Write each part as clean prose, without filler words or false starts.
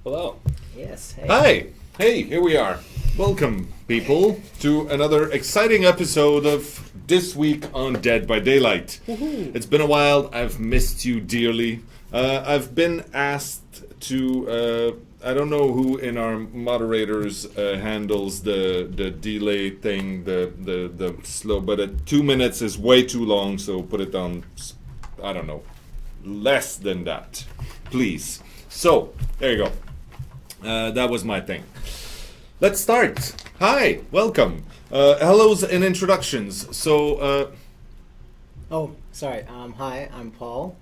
Hello. Yes. Hey. Hi! Hey, here we are. Welcome, people, to another exciting episode of This Week on Dead by Daylight. Woohoo. It's been a while. I've missed you dearly. I've been asked to... I don't know who in our moderators handles the delay thing, the slow, but 2 minutes is way too long, so put it on, I don't know, less than that, please. So, there you go. That was my thing. Let's start. Hi, welcome. Hellos and introductions. So, Oh, sorry. Hi, I'm Paul.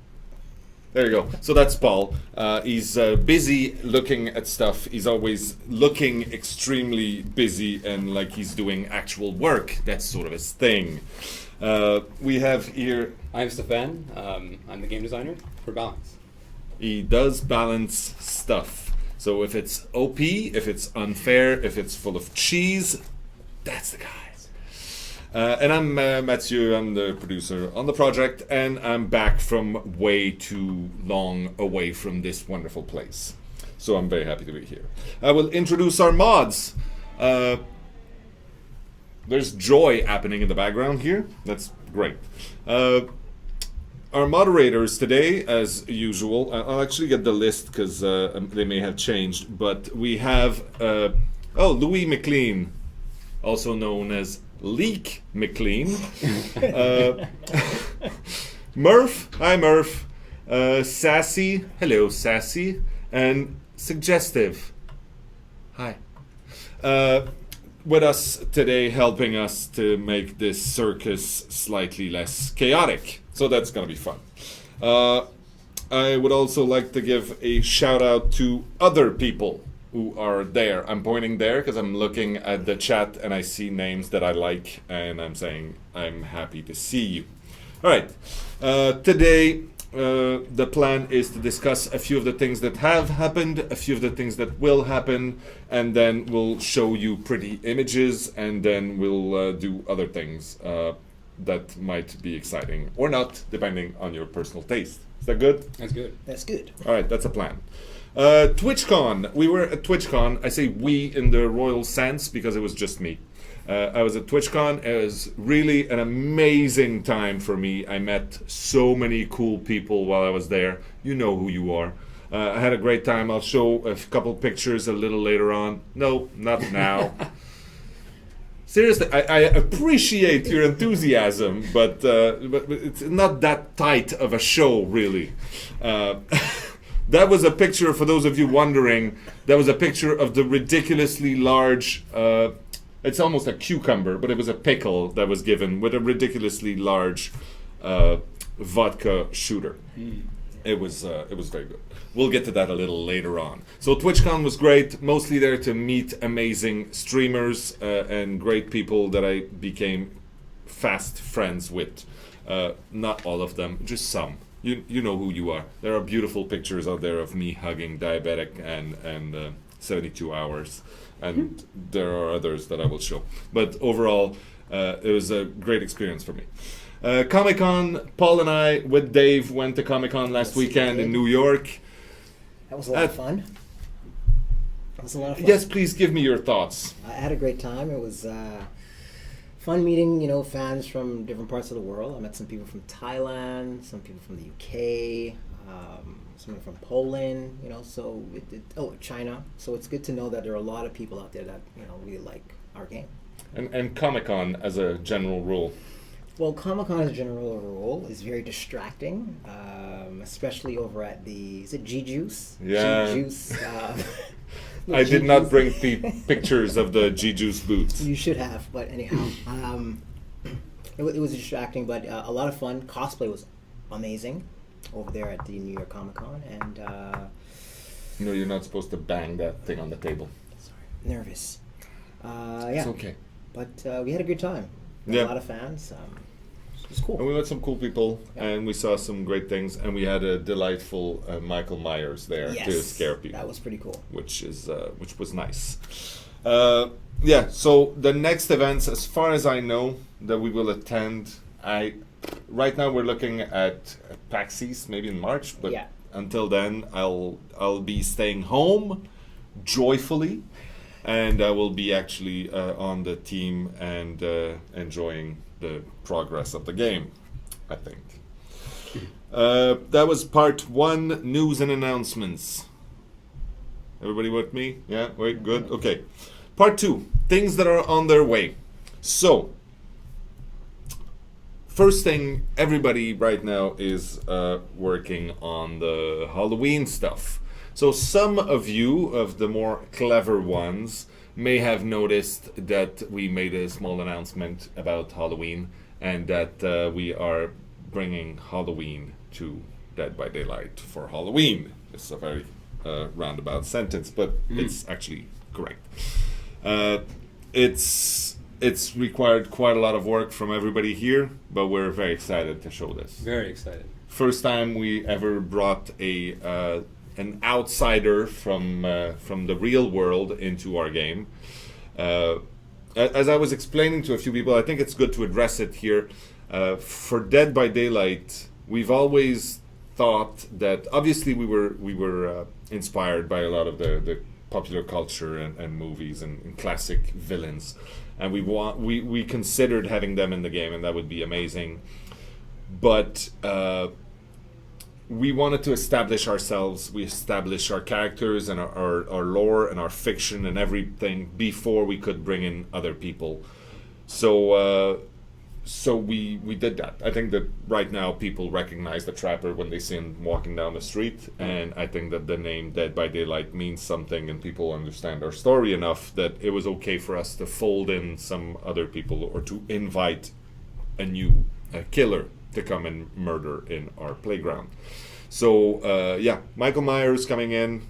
there you go. So that's Paul. He's busy looking at stuff. He's always looking extremely busy and like he's doing actual work. That's sort of his thing. We have here... I'm Stefan. I'm the game designer for Balance. He does balance stuff. So if it's OP, if it's unfair, if it's full of cheese, that's the guy. And I'm Mathieu, I'm the producer on the project, and I'm back from way too long away from this wonderful place. So I'm very happy to be here. I will introduce our mods. There's joy happening in the background here. That's great. Our moderators today, as usual, I'll actually get the list because they may have changed, but we have, Louis McLean, also known as Leek McLean. Murph, hi Murph. Sassy, hello Sassy. And Suggestive, hi. With us today, helping us to make this circus slightly less chaotic. So that's gonna be fun. I would also like to give a shout out to other people who are there. I'm pointing there because I'm looking at the chat and I see names that I like and I'm saying I'm happy to see you. All right. Today, the plan is to discuss a few of the things that have happened, a few of the things that will happen, and then we'll show you pretty images and then we'll do other things that might be exciting or not, depending on your personal taste. Is that good? That's good. That's good. All right, that's a plan. TwitchCon. We were at TwitchCon. I say we in the royal sense because it was just me. I was at TwitchCon. It was really an amazing time for me. I met so many cool people while I was there. You know who you are. I had a great time. I'll show a couple pictures a little later on. No, not now. Seriously, I appreciate your enthusiasm, but it's not that tight of a show, really. That was a picture, for those of you wondering, that was a picture of the ridiculously large, it's almost a cucumber, but it was a pickle that was given with a ridiculously large vodka shooter. It was very good. We'll get to that a little later on. So TwitchCon was great, mostly there to meet amazing streamers and great people that I became fast friends with. Not all of them, just some. You know who you are. There are beautiful pictures out there of me hugging Diabetic and 72 hours. And there are others that I will show. But overall, it was a great experience for me. Comic-Con, Paul and I, with Dave, went to Comic-Con last weekend in New York. That was a lot of fun. That was a lot of fun. Yes, please give me your thoughts. I had a great time. It was fun meeting, fans from different parts of the world. I met some people from Thailand, some people from the UK, someone from Poland, China. So it's good to know that there are a lot of people out there that, really like our game. And Comic-Con as a general rule. Well, Comic-Con as a general rule is very distracting, especially over at is it G-Juice? Yeah. G-Juice. I did not bring pictures of the G-Juice booths. You should have, but anyhow. It was distracting, but a lot of fun. Cosplay was amazing over there at the New York Comic-Con, and... No, you're not supposed to bang that thing on the table. Sorry, nervous. Yeah. It's okay. But we had a good time. Yeah. A lot of fans. It was cool. And we met some cool people, and we saw some great things, and we had a delightful Michael Myers there to scare people. That was pretty cool. Which was nice. Yeah, so the next events, as far as I know, that we will attend, right now we're looking at PAX East, maybe in March, but until then, I'll be staying home joyfully, and I will be actually on the team and enjoying the progress of the game, I think. That was part 1, news and announcements. Everybody with me? Yeah, wait, good. Okay. Part 2, things that are on their way. So, first thing, everybody right now is working on the Halloween stuff. So some of you, of the more clever ones, may have noticed that we made a small announcement about Halloween, and that we are bringing Halloween to Dead by Daylight for Halloween. It's a very roundabout sentence, but it's actually correct. It's required quite a lot of work from everybody here, but we're very excited to show this. Very excited. First time we ever brought an outsider from the real world into our game. As I was explaining to a few people, I think it's good to address it here. For Dead by Daylight, we've always thought that obviously we were inspired by a lot of the popular culture and movies and classic villains, and we considered having them in the game, and that would be amazing. But we wanted to establish ourselves. We established our characters and our lore and our fiction and everything before we could bring in other people. So we did that. I think that right now people recognize the Trapper when they see him walking down the street, and I think that the name Dead by Daylight means something, and people understand our story enough that it was okay for us to fold in some other people or to invite a new killer to come and murder in our playground. So Michael Myers coming in.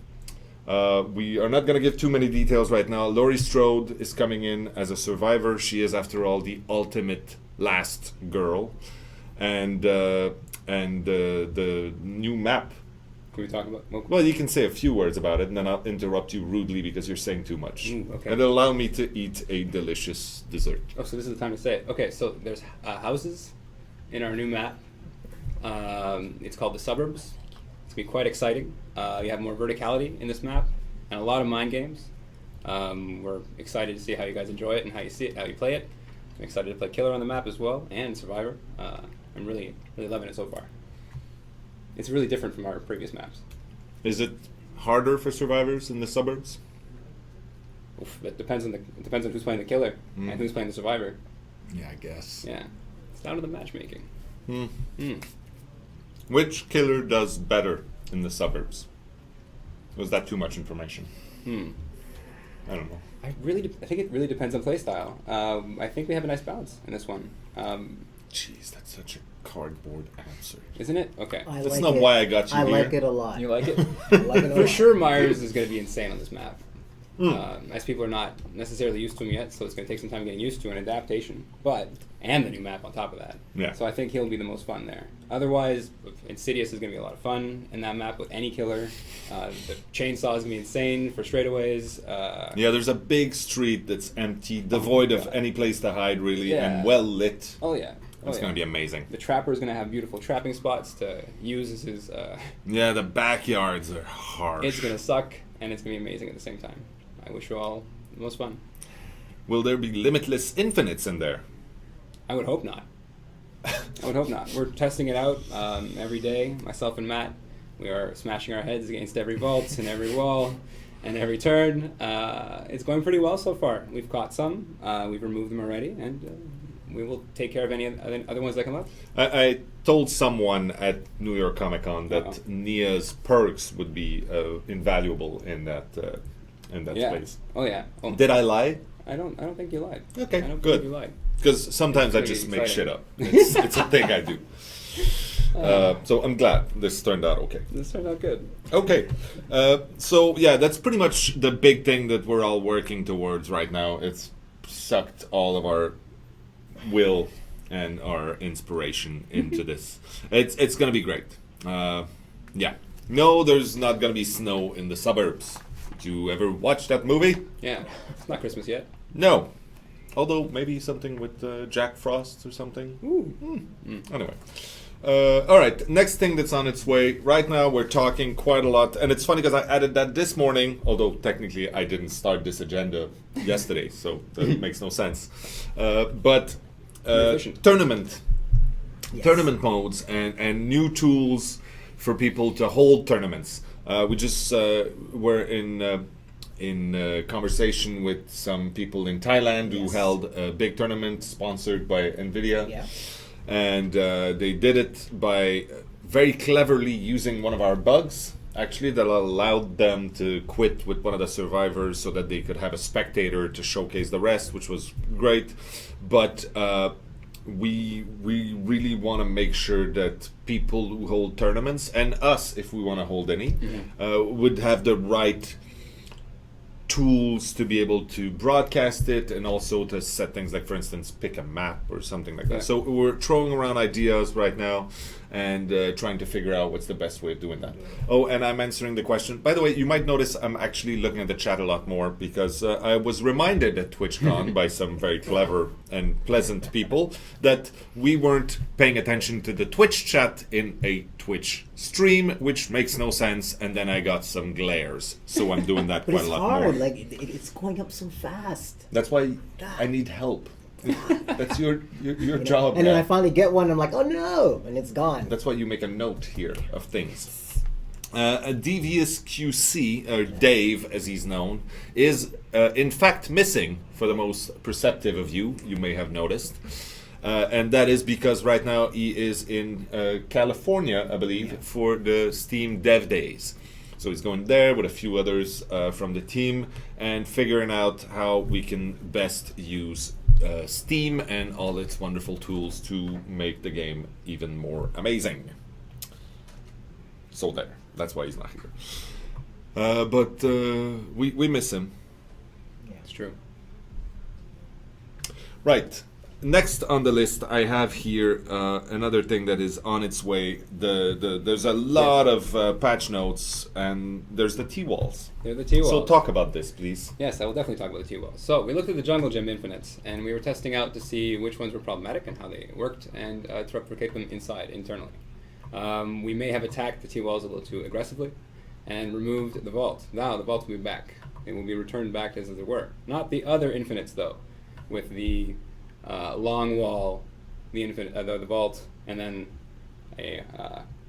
We are not going to give too many details right now. Laurie Strode is coming in as a survivor. She is, after all, the ultimate last girl, and the new map. Can we talk about? Well, you can say a few words about it, and then I'll interrupt you rudely because you're saying too much. Okay. And allow me to eat a delicious dessert. Oh, so this is the time to say it. Okay, so there's houses in our new map. It's called the Suburbs. It's gonna be quite exciting. You have more verticality in this map and a lot of mind games. We're excited to see how you guys enjoy it and how you see it, how you play it. I'm excited to play Killer on the map as well, and Survivor. I'm really loving it so far. It's really different from our previous maps. Is it harder for survivors in the suburbs? Oof, it depends on who's playing the Killer and who's playing the Survivor. Yeah, I guess. Yeah, it's down to the matchmaking. Which killer does better in the suburbs? Was that too much information? I don't know. I think it really depends on playstyle. I think we have a nice balance in this one. Jeez, that's such a cardboard answer. Isn't it? Okay. That's not why I got you I here. like it a lot. You like it? I like it a For lot. sure, Myers is going to be insane on this map. As people are not necessarily used to him yet, so it's going to take some time getting used to an adaptation. And the new map on top of that. Yeah. So I think he'll be the most fun there. Otherwise, Insidious is going to be a lot of fun in that map with any killer. The chainsaw is going to be insane for straightaways. Yeah, there's a big street that's empty, devoid of any place to hide, really, and well lit. Oh, yeah. It's going to be amazing. The Trapper is going to have beautiful trapping spots to use as his... Yeah, the backyards are harsh. It's going to suck, and it's going to be amazing at the same time. I wish you all the most fun. Will there be limitless infinites in there? I would hope not. We're testing it out every day. Myself and Matt, we are smashing our heads against every vault and every wall and every turn. It's going pretty well so far. We've caught some. We've removed them already, and we will take care of any other ones that come up. I told someone at New York Comic-Con that Nia's perks would be invaluable in that space. Oh yeah. Oh. Did I lie? I don't think you lied. Okay, I don't good. think you lied. Because sometimes I It's just pretty make shit exciting. up. It's a thing I do. So I'm glad this turned out okay. This turned out good. Okay. So yeah, that's pretty much the big thing that we're all working towards right now. It's sucked all of our will and our inspiration into this. It's gonna be great. Yeah. No, there's not gonna be snow in the suburbs. Did you ever watch that movie? Yeah. It's not Christmas yet. No. Although maybe something with Jack Frost or something. Ooh. Anyway. All right, next thing that's on its way. Right now, we're talking quite a lot, and it's funny because I added that this morning, although technically I didn't start this agenda yesterday, so that makes no sense. But tournament modes and new tools for people to hold tournaments. We just were in conversation with some people in Thailand who held a big tournament sponsored by NVIDIA. Yeah. And they did it by very cleverly using one of our bugs, actually, that allowed them to quit with one of the survivors so that they could have a spectator to showcase the rest, which was great. But we really want to make sure that people who hold tournaments, and us, if we want to hold any, would have the right tools to be able to broadcast it and also to set things like, for instance, pick a map or something like that. So we're throwing around ideas right now and trying to figure out what's the best way of doing that. Oh, and I'm answering the question. By the way, you might notice I'm actually looking at the chat a lot more because I was reminded at TwitchCon by some very clever and pleasant people that we weren't paying attention to the Twitch chat in a Twitch stream, which makes no sense, and then I got some glares. So I'm doing that But quite it's a lot hard. more. Like it's going up so fast. That's why I need help. That's your job. And then man. I finally get one. I'm like, oh no, and it's gone. That's why you make a note here of things. A devious QC, or Dave as he's known, is in fact missing for the most perceptive of you. You may have noticed. And that is because right now he is in California, I believe, for the Steam Dev Days. So he's going there with a few others from the team and figuring out how we can best use Steam and all its wonderful tools to make the game even more amazing. So there. That's why he's not here. But we miss him. Yeah. It's true. Right. Next on the list, I have here another thing that is on its way. There's a lot of patch notes, and there's the T-walls. They're the T-walls. So talk about this, please. Yes, I will definitely talk about the T-walls. So we looked at the Jungle Gym Infinites, and we were testing out to see which ones were problematic and how they worked, and to replicate them inside, internally. We may have attacked the T-walls a little too aggressively, and removed the vault. Now the vault will be back. It will be returned back as they were. Not the other Infinites, though, with the long wall, the vault, and then a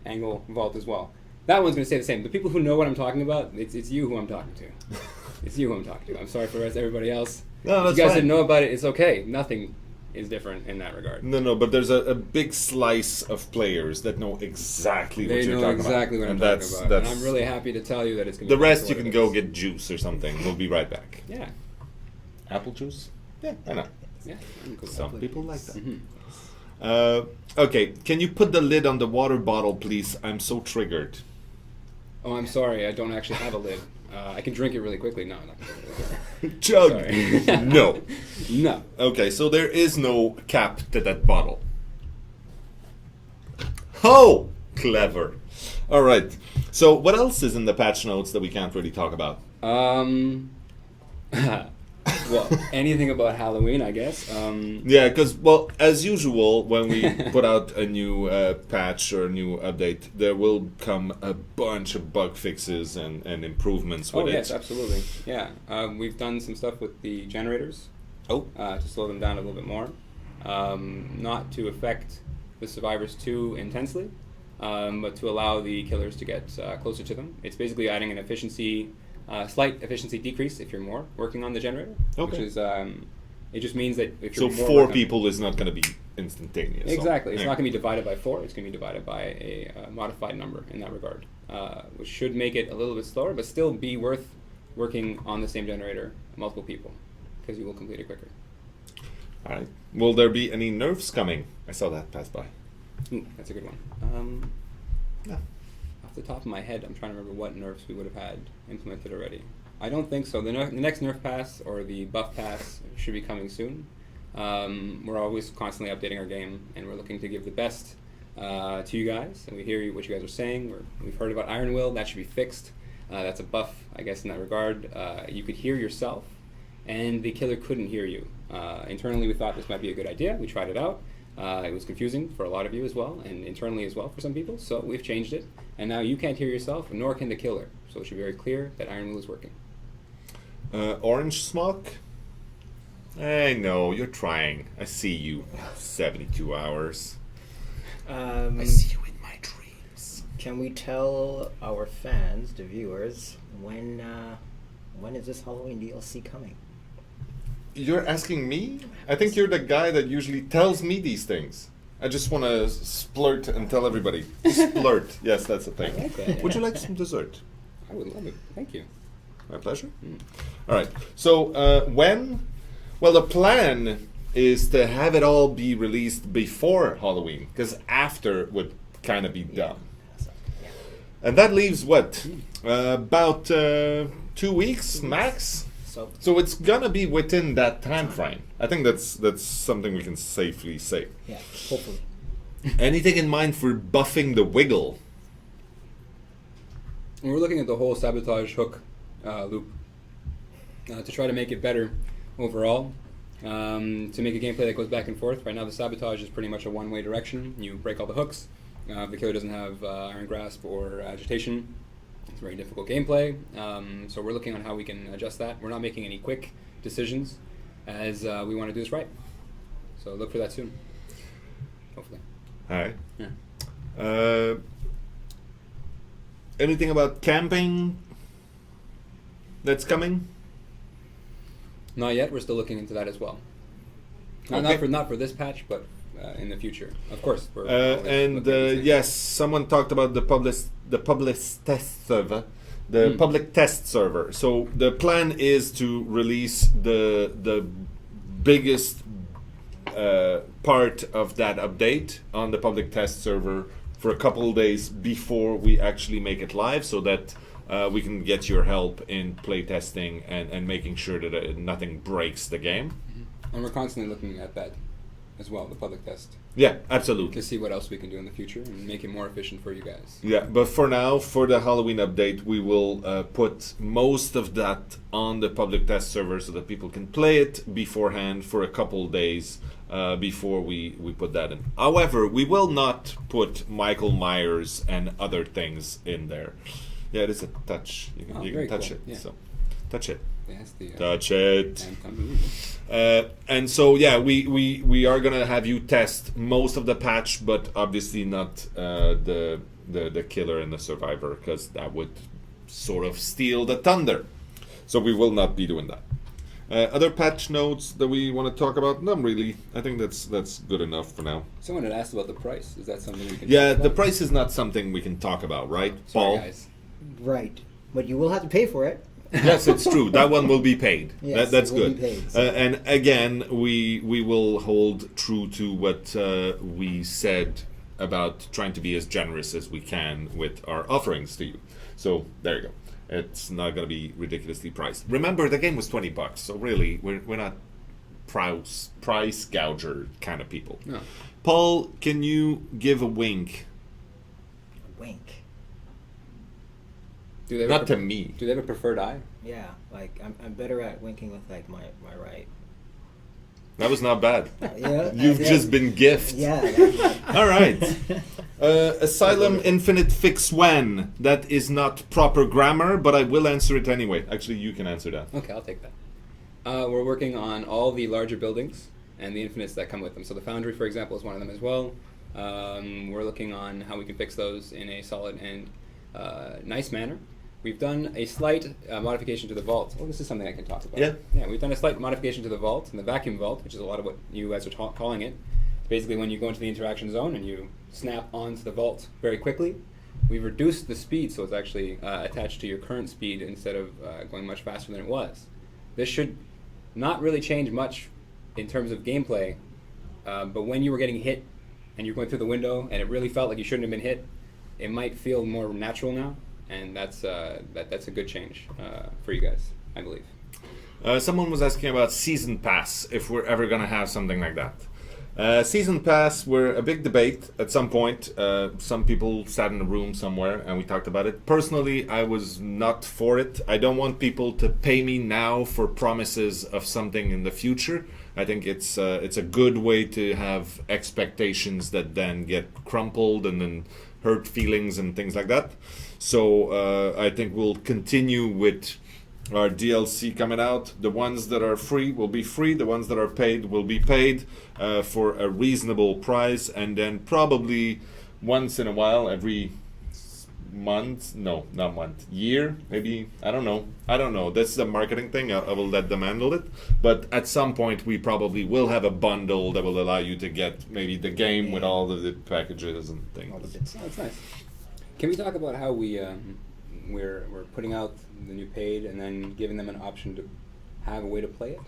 angle vault as well. That one's going to stay the same. The people who know what I'm talking about, it's you who I'm talking to. It's you who I'm talking to. I'm sorry for the rest of everybody else. No, if that's you guys fine. didn't know about it, it's okay. Nothing is different in that regard. No, but there's a big slice of players that know exactly what They you're know talking exactly about. what I'm And talking about. And I'm really happy to tell you that it's going to The be rest back you to can what go it is. get juice or something. We'll be right back. Yeah. Apple juice? Yeah, I know. Yeah. I'm cool with Some that. people like that. Mhm. Okay, can you put the lid on the water bottle, please? I'm so triggered. Oh, I'm sorry. I don't actually have a lid. I can drink it really quickly. No, I'm not going to do it. Chug! Sorry. No. No. Okay, so there is no cap to that bottle. Oh! Clever. Alright, so what else is in the patch notes that we can't really talk about? Well, anything about Halloween, I guess. Yeah, because, well, as usual, when we put out a new patch or a new update, there will come a bunch of bug fixes and improvements with Oh, it. yes, absolutely. Yeah. We've done some stuff with the generators Oh, to slow them down a little bit more. Not to affect the survivors too intensely, but to allow the killers to get closer to them. It's basically adding an efficiency, slight efficiency decrease if you're more working on the generator. Okay. Which is, it just means that if so you're more 4 working- people is not going to be instantaneous. so- Exactly. It's yeah. not going to be divided by 4. It's going to be divided by a modified number in that regard, which should make it a little bit slower, but still be worth working on the same generator, multiple people, because you will complete it quicker. All right. Will there be any nerfs coming? I saw that pass by. Ooh, that's a good one. Yeah. Off the top of my head, I'm trying to remember what nerfs we would have had implemented already. I don't think so. The next nerf pass or the buff pass should be coming soon. We're always constantly updating our game, and we're looking to give the best to you guys. And we hear what you guys are saying. We've heard about Iron Will. That should be fixed. That's a buff, I guess, in that regard. You could hear yourself, and the killer couldn't hear you. Internally, we thought this might be a good idea. We tried it out. It was confusing for a lot of you as well, and internally as well for some people, so we've changed it. And now you can't hear yourself, nor can the killer. So it should be very clear that Iron Will is working. Orange smoke? I know, you're trying. I see you. 72 hours. I see you in my dreams. Can we tell our fans, the viewers, when is this Halloween DLC coming? You're asking me? I think you're the guy that usually tells me these things. I just want to splurt and tell everybody. Splurt. Yes, that's the thing. I like that. Would you like some dessert? I would love it. Thank you. My pleasure. All right. So when? Well, the plan is to have it all be released before Halloween, because after would kind of be dumb. And that leaves what? About 2 weeks max. So it's gonna be within that time frame. I think that's something we can safely say. Yeah, hopefully. Anything in mind for buffing the wiggle? We're looking at the whole sabotage hook loop to try to make it better overall. To make a gameplay that goes back and forth. Right now the sabotage is pretty much a one-way direction. You break all the hooks. If the killer doesn't have Iron Grasp or Agitation, it's very difficult gameplay. So we're looking on how we can adjust that. We're not making any quick decisions as we want to do this right. So look for that soon. Hopefully. All right. Yeah. Anything about camping that's coming? Not yet. We're still looking into that as well. Okay. Not for this patch, but in the future, of course. We're always And looking at these things. yes, someone talked about the public test server, public test server. So the plan is to release the biggest part of that update on the public test server for a couple of days before we actually make it live, so that we can get your help in playtesting and making sure that nothing breaks the game. And we're constantly looking at that as well, the public test, Yeah, absolutely. to see what else we can do in the future and make it more efficient for you guys. Yeah, but for now, for the Halloween update, we will put most of that on the public test server so that people can play it beforehand for a couple days before we put that in. However, we will not put Michael Myers and other things in there. Yeah, it is a touch. You can very touch cool. it. Yeah. So, touch it. That's the Touch it. and And so yeah, we are gonna have you test most of the patch, but obviously not the killer and the survivor, because that would sort of steal the thunder. So we will not be doing that. Other patch notes that we want to talk about? Not really. I think that's good enough for now. Someone had asked about the price. Is that something we can Yeah, talk about? the price is not something we can talk about, right, Sorry, Paul? guys. Right, but you will have to pay for it. Yes, it's true. That one will be paid. Yes, That's it will good. be paid, so- And again, we will hold true to what we said about trying to be as generous as we can with our offerings to you. So there you go. It's not going to be ridiculously priced. Remember, the game was $20, so really, we're not price gouger kind of people. No. Paul, can you give a wink? Wink. Do they have Not a to me. Do they have a preferred eye? Yeah, like I'm better at winking with like my right. That was not bad. Yeah, You've just been gifted. Yeah. All right. Asylum Infinite Fix When. That is not proper grammar, but I will answer it anyway. Actually, you can answer that. Okay, I'll take that. We're working on all the larger buildings and the infinites that come with them. So the Foundry, for example, is one of them as well. We're looking on how we can fix those in a solid and nice manner. We've done a slight modification to the vault. Well, this is something I can talk about. Yeah. Yeah, we've done a slight modification to the vault, and the vacuum vault, which is a lot of what you guys are calling it. It's basically when you go into the interaction zone and you snap onto the vault very quickly. We've reduced the speed, so it's actually attached to your current speed instead of going much faster than it was. This should not really change much in terms of gameplay, but when you were getting hit and you're going through the window and it really felt like you shouldn't have been hit, it might feel more natural now. And that's a good change for you guys, I believe. Someone was asking about Season Pass, if we're ever going to have something like that. Season pass were a big debate at some point. Some people sat in a room somewhere and we talked about it. Personally, I was not for it. I don't want people to pay me now for promises of something in the future. I think it's a good way to have expectations that then get crumpled and then hurt feelings and things like that. So I think we'll continue with our DLC coming out. The ones that are free will be free. The ones that are paid will be paid for a reasonable price. And then probably once in a while, every month, no, not month, year, maybe, I don't know. That's the marketing thing. I will let them handle it. But at some point, we probably will have a bundle that will allow you to get maybe the game with all of the packages and things. All the bits. Oh, that's nice. Can we talk about how we're putting out the new paid and then giving them an option to have a way to play it?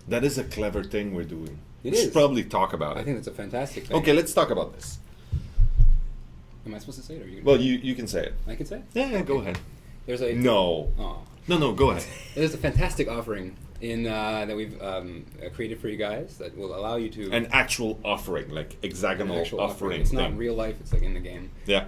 That is a clever thing we're doing. It we is. should probably talk about I it. think that's a fantastic thing. Okay, let's talk about this. Am I supposed to say it or are you? Well, you can say it. I can say it? Yeah, go ahead. There's a No. Oh. No, go ahead. There's a fantastic offering in that we've created for you guys that will allow you to An actual offering, like hexagonal actual offering It's thing. not real life. It's like in the game. Yeah.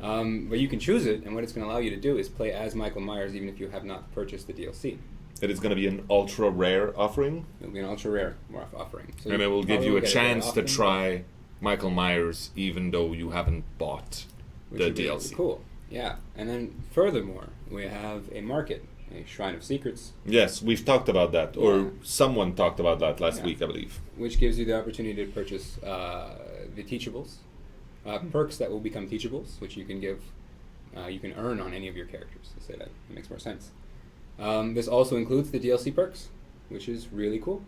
But you can choose it, and what it's going to allow you to do is play as Michael Myers, even if you have not purchased the DLC. It is going to be an ultra rare offering, It'll be an ultra rare offering. So and it will give probably you a get it very chance to often, try Michael Myers, even though you haven't bought which the would be DLC. Cool. Yeah, and then furthermore, we have a market, a Shrine of Secrets, Yes, we've talked about that, or Yeah. someone talked about that last Yeah. week, I believe. which gives you the opportunity to purchase the teachables, perks that will become teachables, which you can give, you can earn on any of your characters. To say that, it makes more sense. This also includes the DLC perks, which is really cool.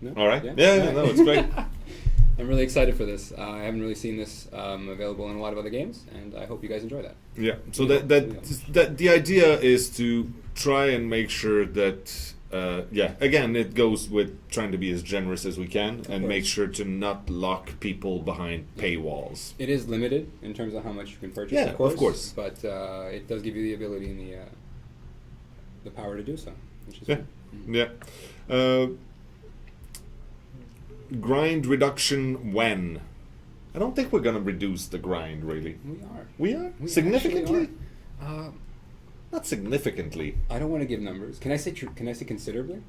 No? All right. Yeah, no, it's great. I'm really excited for this. I haven't really seen this available in a lot of other games, and I hope you guys enjoy that. Yeah. So Yeah. that the idea is to try and make sure that again, it goes with trying to be as generous as we can and course. make sure to not lock people behind paywalls. It is limited in terms of how much you can purchase, Yeah, of course. of course. But it does give you the ability and the power to do so, which is Yeah. cool. Yeah. Grind reduction when? I don't think we're gonna reduce the grind really. We are. We are We significantly. actually are. Not significantly. I don't want to give numbers. Can I say can I say considerably?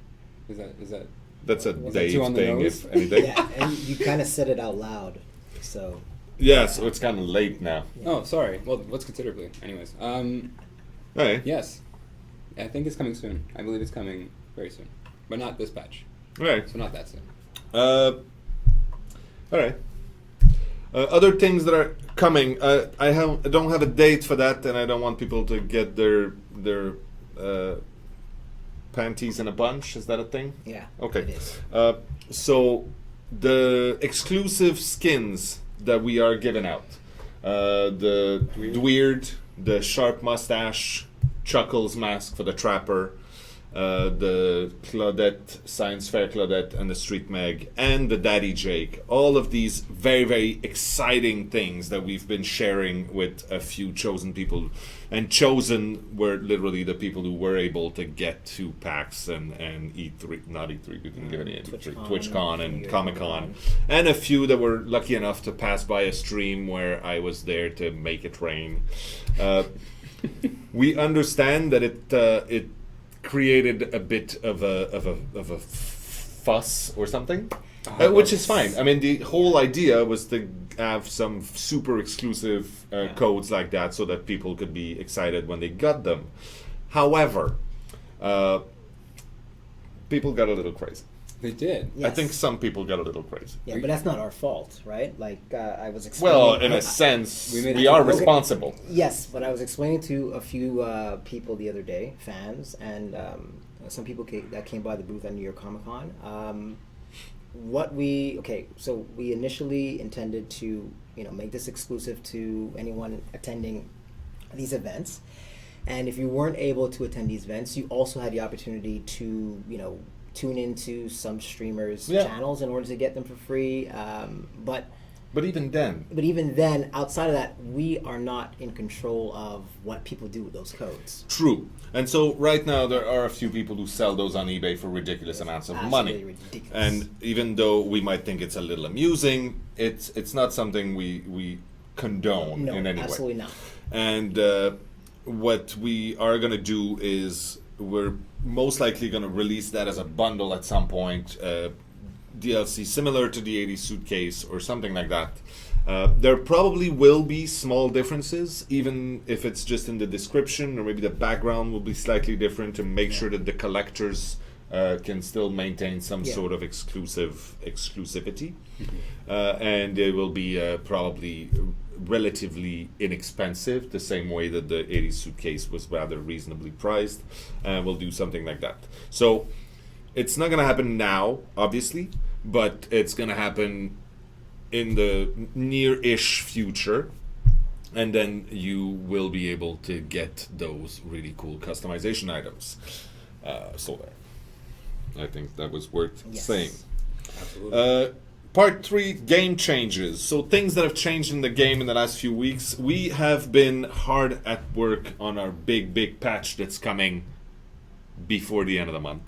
Is that? That's a Was that too Dave on the thing, nose? if anything. Yeah, and you kind of said it out loud, so Yeah, so it's kind of late now. Oh, sorry. Well, what's considerably? Anyways, Hey. yes, I think it's coming soon. I believe it's coming very soon, but not this patch. Right. So not that soon. All right. Other things that are coming. I don't have a date for that, and I don't want people to get their panties in a bunch. Is that a thing? yeah. Okay. It is. So the exclusive skins that we are giving out, the Dweird, the sharp mustache, Chuckles mask for the Trapper, the Claudette, Science Fair Claudette, and the Street Meg, and the Daddy Jake. All of these very, very exciting things that we've been sharing with a few chosen people. And chosen were literally the people who were able to get to PAX and E3, not E3, we didn't give any E3, TwitchCon and Comic-Con. And a few that were lucky enough to pass by a stream where I was there to make it rain. We understand that it created a bit of a fuss or something, which is fine. I mean, the whole idea was to have some super exclusive codes like that so that people could be excited when they got them. However, people got a little crazy. They did. Yes. I think some people got a little crazy. Yeah, but that's not our fault, right? Like I was explaining. Well, in a sense, We made we it- are okay. responsible. Yes, but I was explaining to a few people the other day, fans, and some people that came by the booth at New York Comic-Con. So we initially intended to, make this exclusive to anyone attending these events. And if you weren't able to attend these events, you also had the opportunity to, tune into some streamers' Yeah. channels in order to get them for free. But But even then, But even then, outside of that, we are not in control of what people do with those codes. true. And so right now there are a few people who sell those on eBay for ridiculous amounts of money. Absolutely ridiculous. And even though we might think it's a little amusing, it's not something we condone No, in any way. absolutely not. And what we are going to do is we're most likely going to release that as a bundle at some point, DLC similar to the 80s suitcase or something like that. There probably will be small differences, even if it's just in the description, or maybe the background will be slightly different to make sure that the collectors can still maintain some sort of exclusivity. And it will be probably relatively inexpensive, the same way that the 80s suitcase was rather reasonably priced. We'll do something like that. So it's not going to happen now, obviously, but it's going to happen in the near-ish future, and then you will be able to get those really cool customization items. So there. I think that was worth saying. Absolutely. Part 3, game changes. So things that have changed in the game in the last few weeks. We have been hard at work on our big patch that's coming before the end of the month.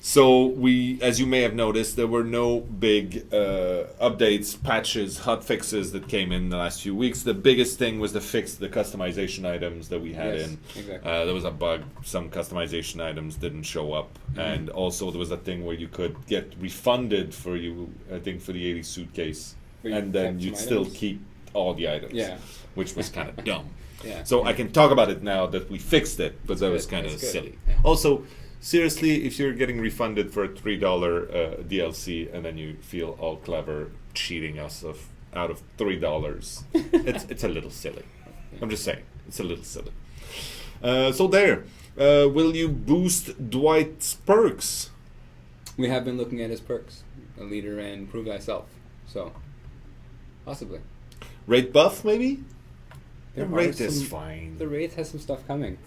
So we, as you may have noticed, there were no big updates, patches, hot fixes that came in the last few weeks. The biggest thing was to fix the customization items that we had in. Exactly. There was a bug. Some customization items didn't show up. And also there was a thing where you could get refunded for I think for the 80 suitcase. Where you And then kept you'd some still items? keep all the items. Yeah. Which was kind of dumb. Yeah. So I can talk about it now that we fixed it, but that was kind of That's good. silly. Yeah. Also, seriously, if you're getting refunded for a $3 DLC and then you feel all clever cheating us out of $3, it's a little silly. I'm just saying, it's a little silly. So there, will you boost Dwight's perks? We have been looking at his perks, a leader and prove thyself. So, possibly. Rate buff, maybe? There The are rate is some- fine. The Wraith has some stuff coming.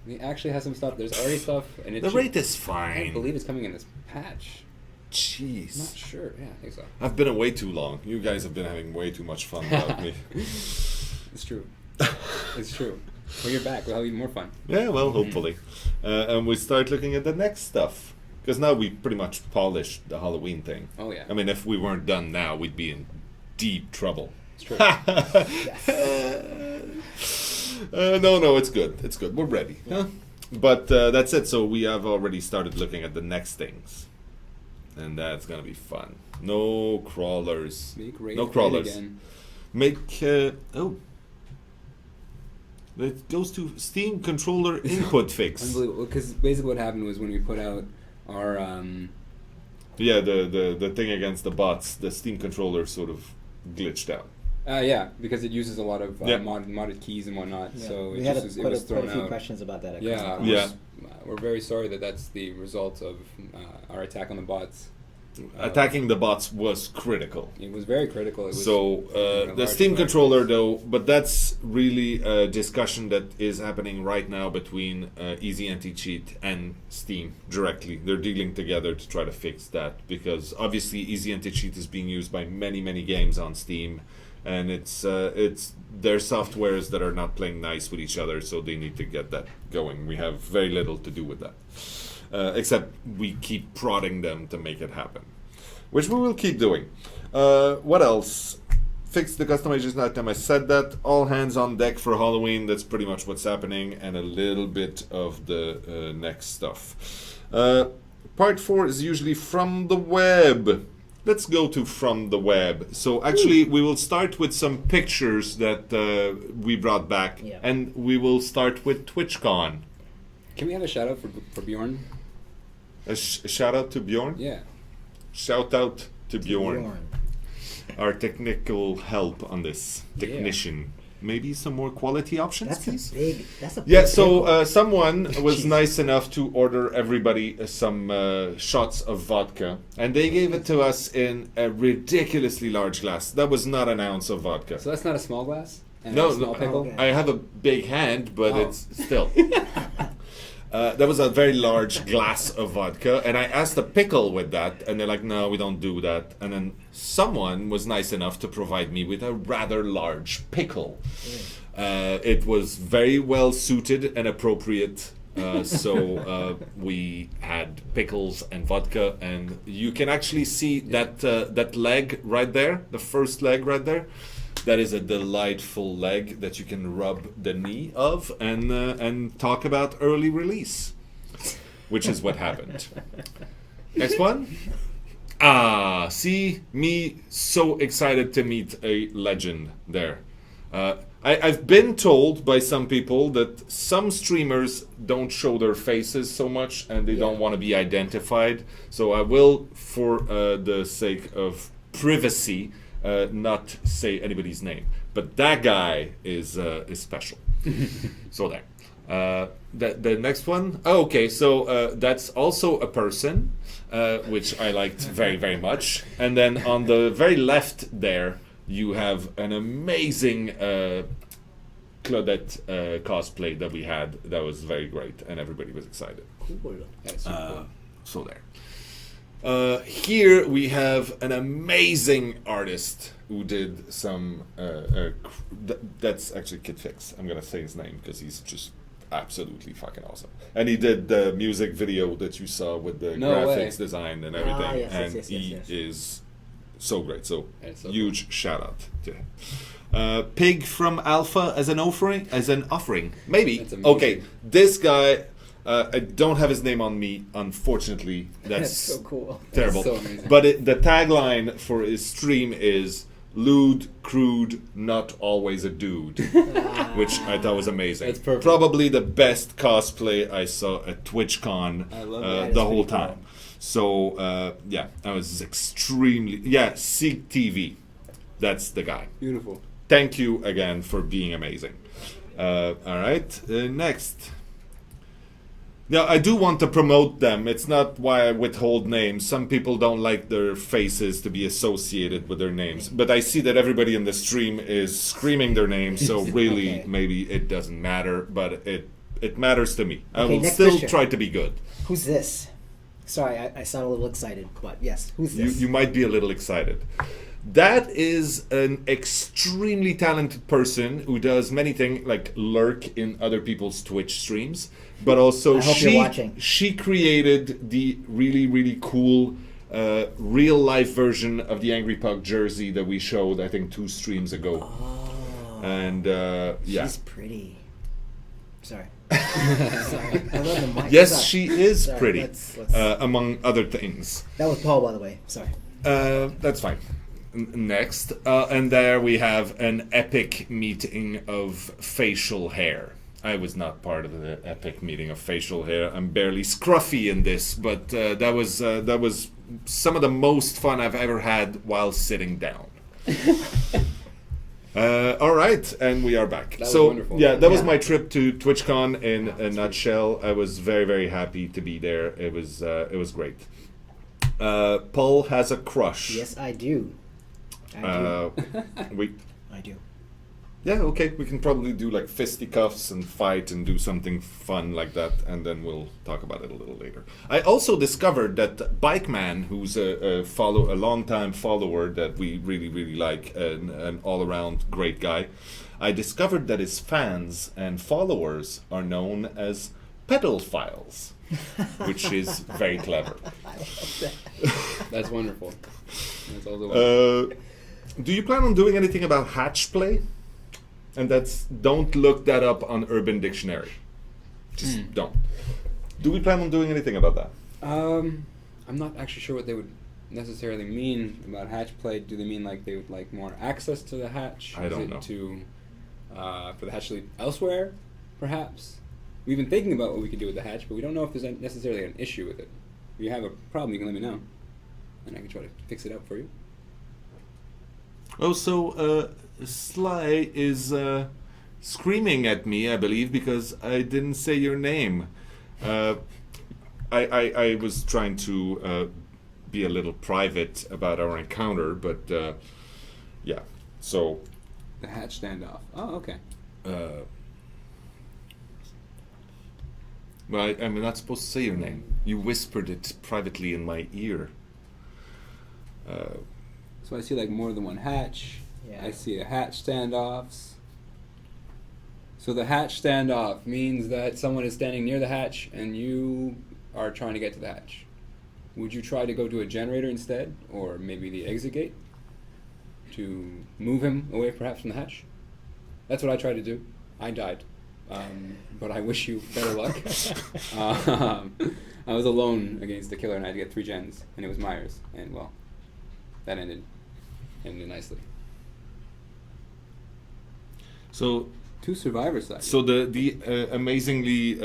He actually has some stuff. There's already stuff, and it The should- rate is I fine. believe it's coming in this patch. I'm not Jeez. sure. Yeah, I think so. I've been away too long. You guys have been having way too much fun without me. It's true. It's true. When you're back, we'll have even more fun. Yeah, well, hopefully. And we start looking at the next stuff. Because now we pretty much polished the Halloween thing. Oh yeah, I mean, if we weren't done now, we'd be in deep trouble. it's true. No, it's good. It's good. We're ready. Huh? But that's it. So we have already started looking at the next things. And that's going to be fun. No crawlers. Make Wraith No great crawlers. again. Make... It goes to Steam controller input fix. Unbelievable. Because basically what happened was when we put out our Yeah, the thing against the bots, the Steam controller sort of glitched out. yeah, because it uses a lot of Yeah. modded keys and whatnot. Yeah. So we it had just was, it quite, was quite thrown a few out. questions about that. At Yeah, Comic-Con. Yeah. we're very sorry that that's the result of our attack on the bots. Attacking the bots was critical. It was very critical. It was So a the large Steam threat. controller, though, but that's really a discussion that is happening right now between Easy Anti-Cheat and Steam directly. They're dealing together to try to fix that because obviously Easy Anti-Cheat is being used by many games on Steam, and it's their softwares that are not playing nice with each other, so they need to get that going. We have very little to do with that. Except we keep prodding them to make it happen, which we will keep doing. What else? Fix the customization item. I said that. All hands on deck for Halloween. That's pretty much what's happening, and a little bit of the next stuff. Part 4 is usually from the web. Let's go to from the web. So actually, we will start with some pictures that we brought back, Yeah. and we will start with TwitchCon. Can we have a shout out for Bjorn? A shout out to Bjorn. Yeah. Shout out to Bjorn, Bjorn. our technical help on this technician. Maybe some more quality options, That's please. a big. Yeah. big So pickle. someone was Jeez. nice enough to order everybody some shots of vodka, and they gave it to us in a ridiculously large glass. That was not an ounce of vodka. So that's not a small glass. And No, a small no, pickle. okay. I have a big hand, but Oh. it's still. That was a very large glass of vodka, and I asked a pickle with that, and they're like, no, we don't do that. And then someone was nice enough to provide me with a rather large pickle. It was very well suited and appropriate. So we had pickles and vodka, and you can actually see that leg right there, the first leg right there. That is a delightful leg that you can rub the knee of and talk about early release, which is what happened. Next one. See me so excited to meet a legend there. I've been told by some people that some streamers don't show their faces so much and they don't want to be identified. So I will, for the sake of privacy, not say anybody's name. But that guy is special. So there. The next one. Oh, okay, so that's also a person, which I liked very, very much. And then on the very left there, you have an amazing Claudette cosplay that we had. That was very great, and everybody was excited. Cool. That's super cool. So there. Here we have an amazing artist who did some. That's actually Kid Fix. I'm gonna say his name because he's just absolutely fucking awesome. And he did the music video that you saw with the graphics design and everything. He is so great. So huge cool. Shout out to him. Pig from Alpha as an offering. Maybe. Okay, this guy. I don't have his name on me, unfortunately. That's so cool. Terrible. That's so amazing. But the tagline for his stream is "Lewd, crude, not always a dude," which I thought was amazing. That's perfect. Probably the best cosplay I saw at TwitchCon I love the whole time. Cool. So yeah, I was extremely Seek TV. That's the guy. Beautiful. Thank you again for being amazing. All right, next. Now, I do want to promote them. It's not why I withhold names. Some people don't like their faces to be associated with their names. But I see that everybody in the stream is screaming their names, so really, maybe it doesn't matter. But it matters to me. I will still try to be good. Who's this? Sorry, I sound a little excited, but yes, who's this? You might be a little excited. That is an extremely talented person who does many things, like lurk in other people's Twitch streams, but also she created the really, really cool real life version of the Angry Puck jersey that we showed, I think, 2 streams ago. Oh, and she's pretty. Sorry. Sorry. I love the mic. Yes, she is pretty, let's among other things. That was Paul, by the way. Sorry. That's fine. Next, and there we have an epic meeting of facial hair. I was not part of the epic meeting of facial hair. I'm barely scruffy in this, but that was some of the most fun I've ever had while sitting down. All right, and we are back. That was wonderful. Yeah, that was my trip to TwitchCon in a nutshell. I was very, very happy to be there. It was great. Paul has a crush. Yes, I do. I do. Yeah, okay. We can probably do like fisticuffs and fight and do something fun like that, and then we'll talk about it a little later. I also discovered that Bike Man, who's a long-time follower that we really, really like, an all-around great guy, I discovered that his fans and followers are known as pedophiles, which is very clever. I love that. That's wonderful. That's also wonderful. Do you plan on doing anything about hatch play? And don't look that up on Urban Dictionary. Just don't. Do we plan on doing anything about that? I'm not actually sure what they would necessarily mean about hatch play. Do they mean like they would like more access to the hatch? I don't know. For the hatch to leave elsewhere, perhaps? We've been thinking about what we could do with the hatch, but we don't know if there's necessarily an issue with it. If you have a problem, you can let me know, and I can try to fix it up for you. Oh, so Sly is screaming at me, I believe, because I didn't say your name. I was trying to be a little private about our encounter, but yeah, so... The hatch standoff. Oh, okay. Well, I'm not supposed to say your name. You whispered it privately in my ear. So I see like more than one hatch. Yeah. I see a hatch standoffs. So the hatch standoff means that someone is standing near the hatch and you are trying to get to the hatch. Would you try to go to a generator instead, or maybe the exit gate, to move him away perhaps from the hatch? That's what I tried to do. I died. But I wish you better luck. I was alone against the killer and I had to get 3 gens, and it was Myers, and well, that ended nicely. So 2 survivor sides. So the amazingly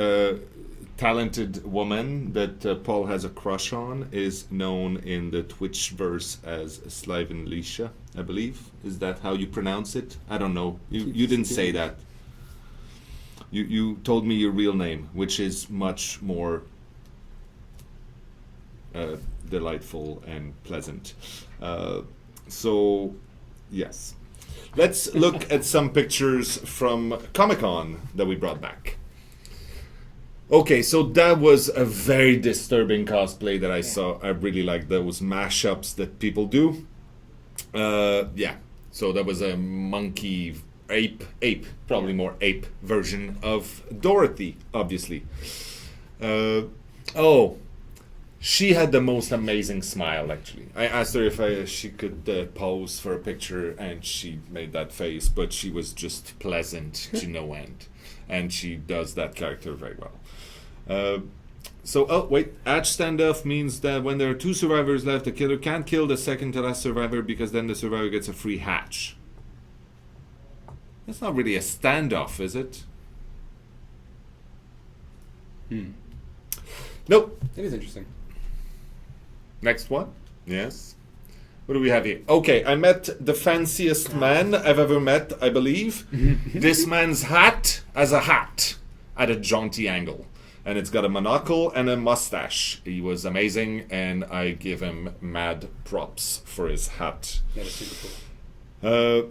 talented woman that Paul has a crush on is known in the Twitchverse as Sliven Lisha, I believe. Is that how you pronounce it? I don't know. You didn't say that. You told me your real name, which is much more delightful and pleasant. So, yes. Let's look at some pictures from Comic-Con that we brought back. Okay, so that was a very disturbing cosplay that I saw. I really like those mashups that people do. Yeah, so that was a monkey, ape, probably more ape version of Dorothy, obviously. She had the most amazing smile, actually. I asked her if she could pose for a picture, and she made that face, but she was just pleasant to no end. And she does that character very well. Hatch standoff means that when there are 2 survivors left, the killer can't kill the second to last survivor because then the survivor gets a free hatch. That's not really a standoff, is it? Nope. It is interesting. Next one. Yes. What do we have here? Okay, I met the fanciest man I've ever met, I believe. This man's hat as a hat at a jaunty angle. And it's got a monocle and a mustache. He was amazing, and I give him mad props for his hat. That is super cool.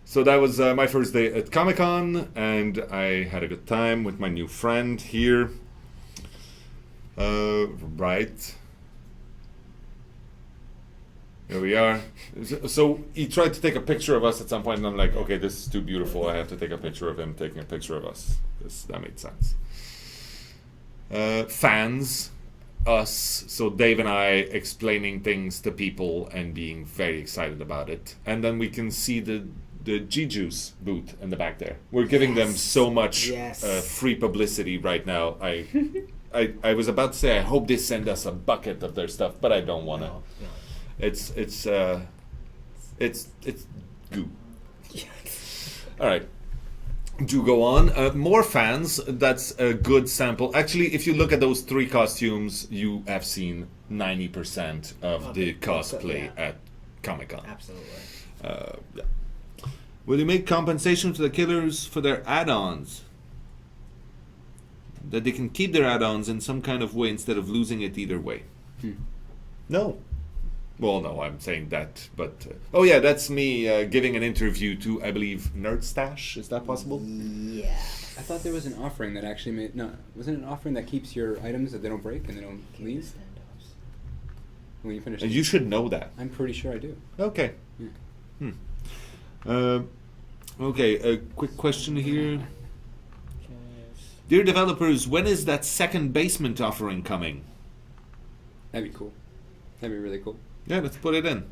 So that was my first day at Comic-Con, and I had a good time with my new friend here. Right. Here we are. So he tried to take a picture of us at some point, and I'm like, okay, this is too beautiful. I have to take a picture of him taking a picture of us. That made sense. Fans, us, so Dave and I explaining things to people and being very excited about it. And then we can see the G-Juice booth in the back there. We're giving them so much free publicity right now. I was about to say, I hope they send us a bucket of their stuff, but I don't want to. No. It's goo. Yes. All right. Do go on. More fans. That's a good sample. Actually, if you look at those 3 costumes, you have seen 90% of the cosplay at Comic-Con. Absolutely. Yeah. Will you make compensation to the killers for their add-ons? That they can keep their add-ons in some kind of way instead of losing it either way. No. Well, no, I'm saying that, but... oh yeah, that's me giving an interview to, I believe, Nerdstash. Is that possible? Yeah. I thought there was an offering that actually made... No, wasn't it an offering that keeps your items that they don't break and they don't leave? When you finish... You should know that. I'm pretty sure I do. Okay. Yeah. Okay, a quick question here. Dear developers, when is that second basement offering coming? That'd be cool. That'd be really cool. Yeah, let's put it in.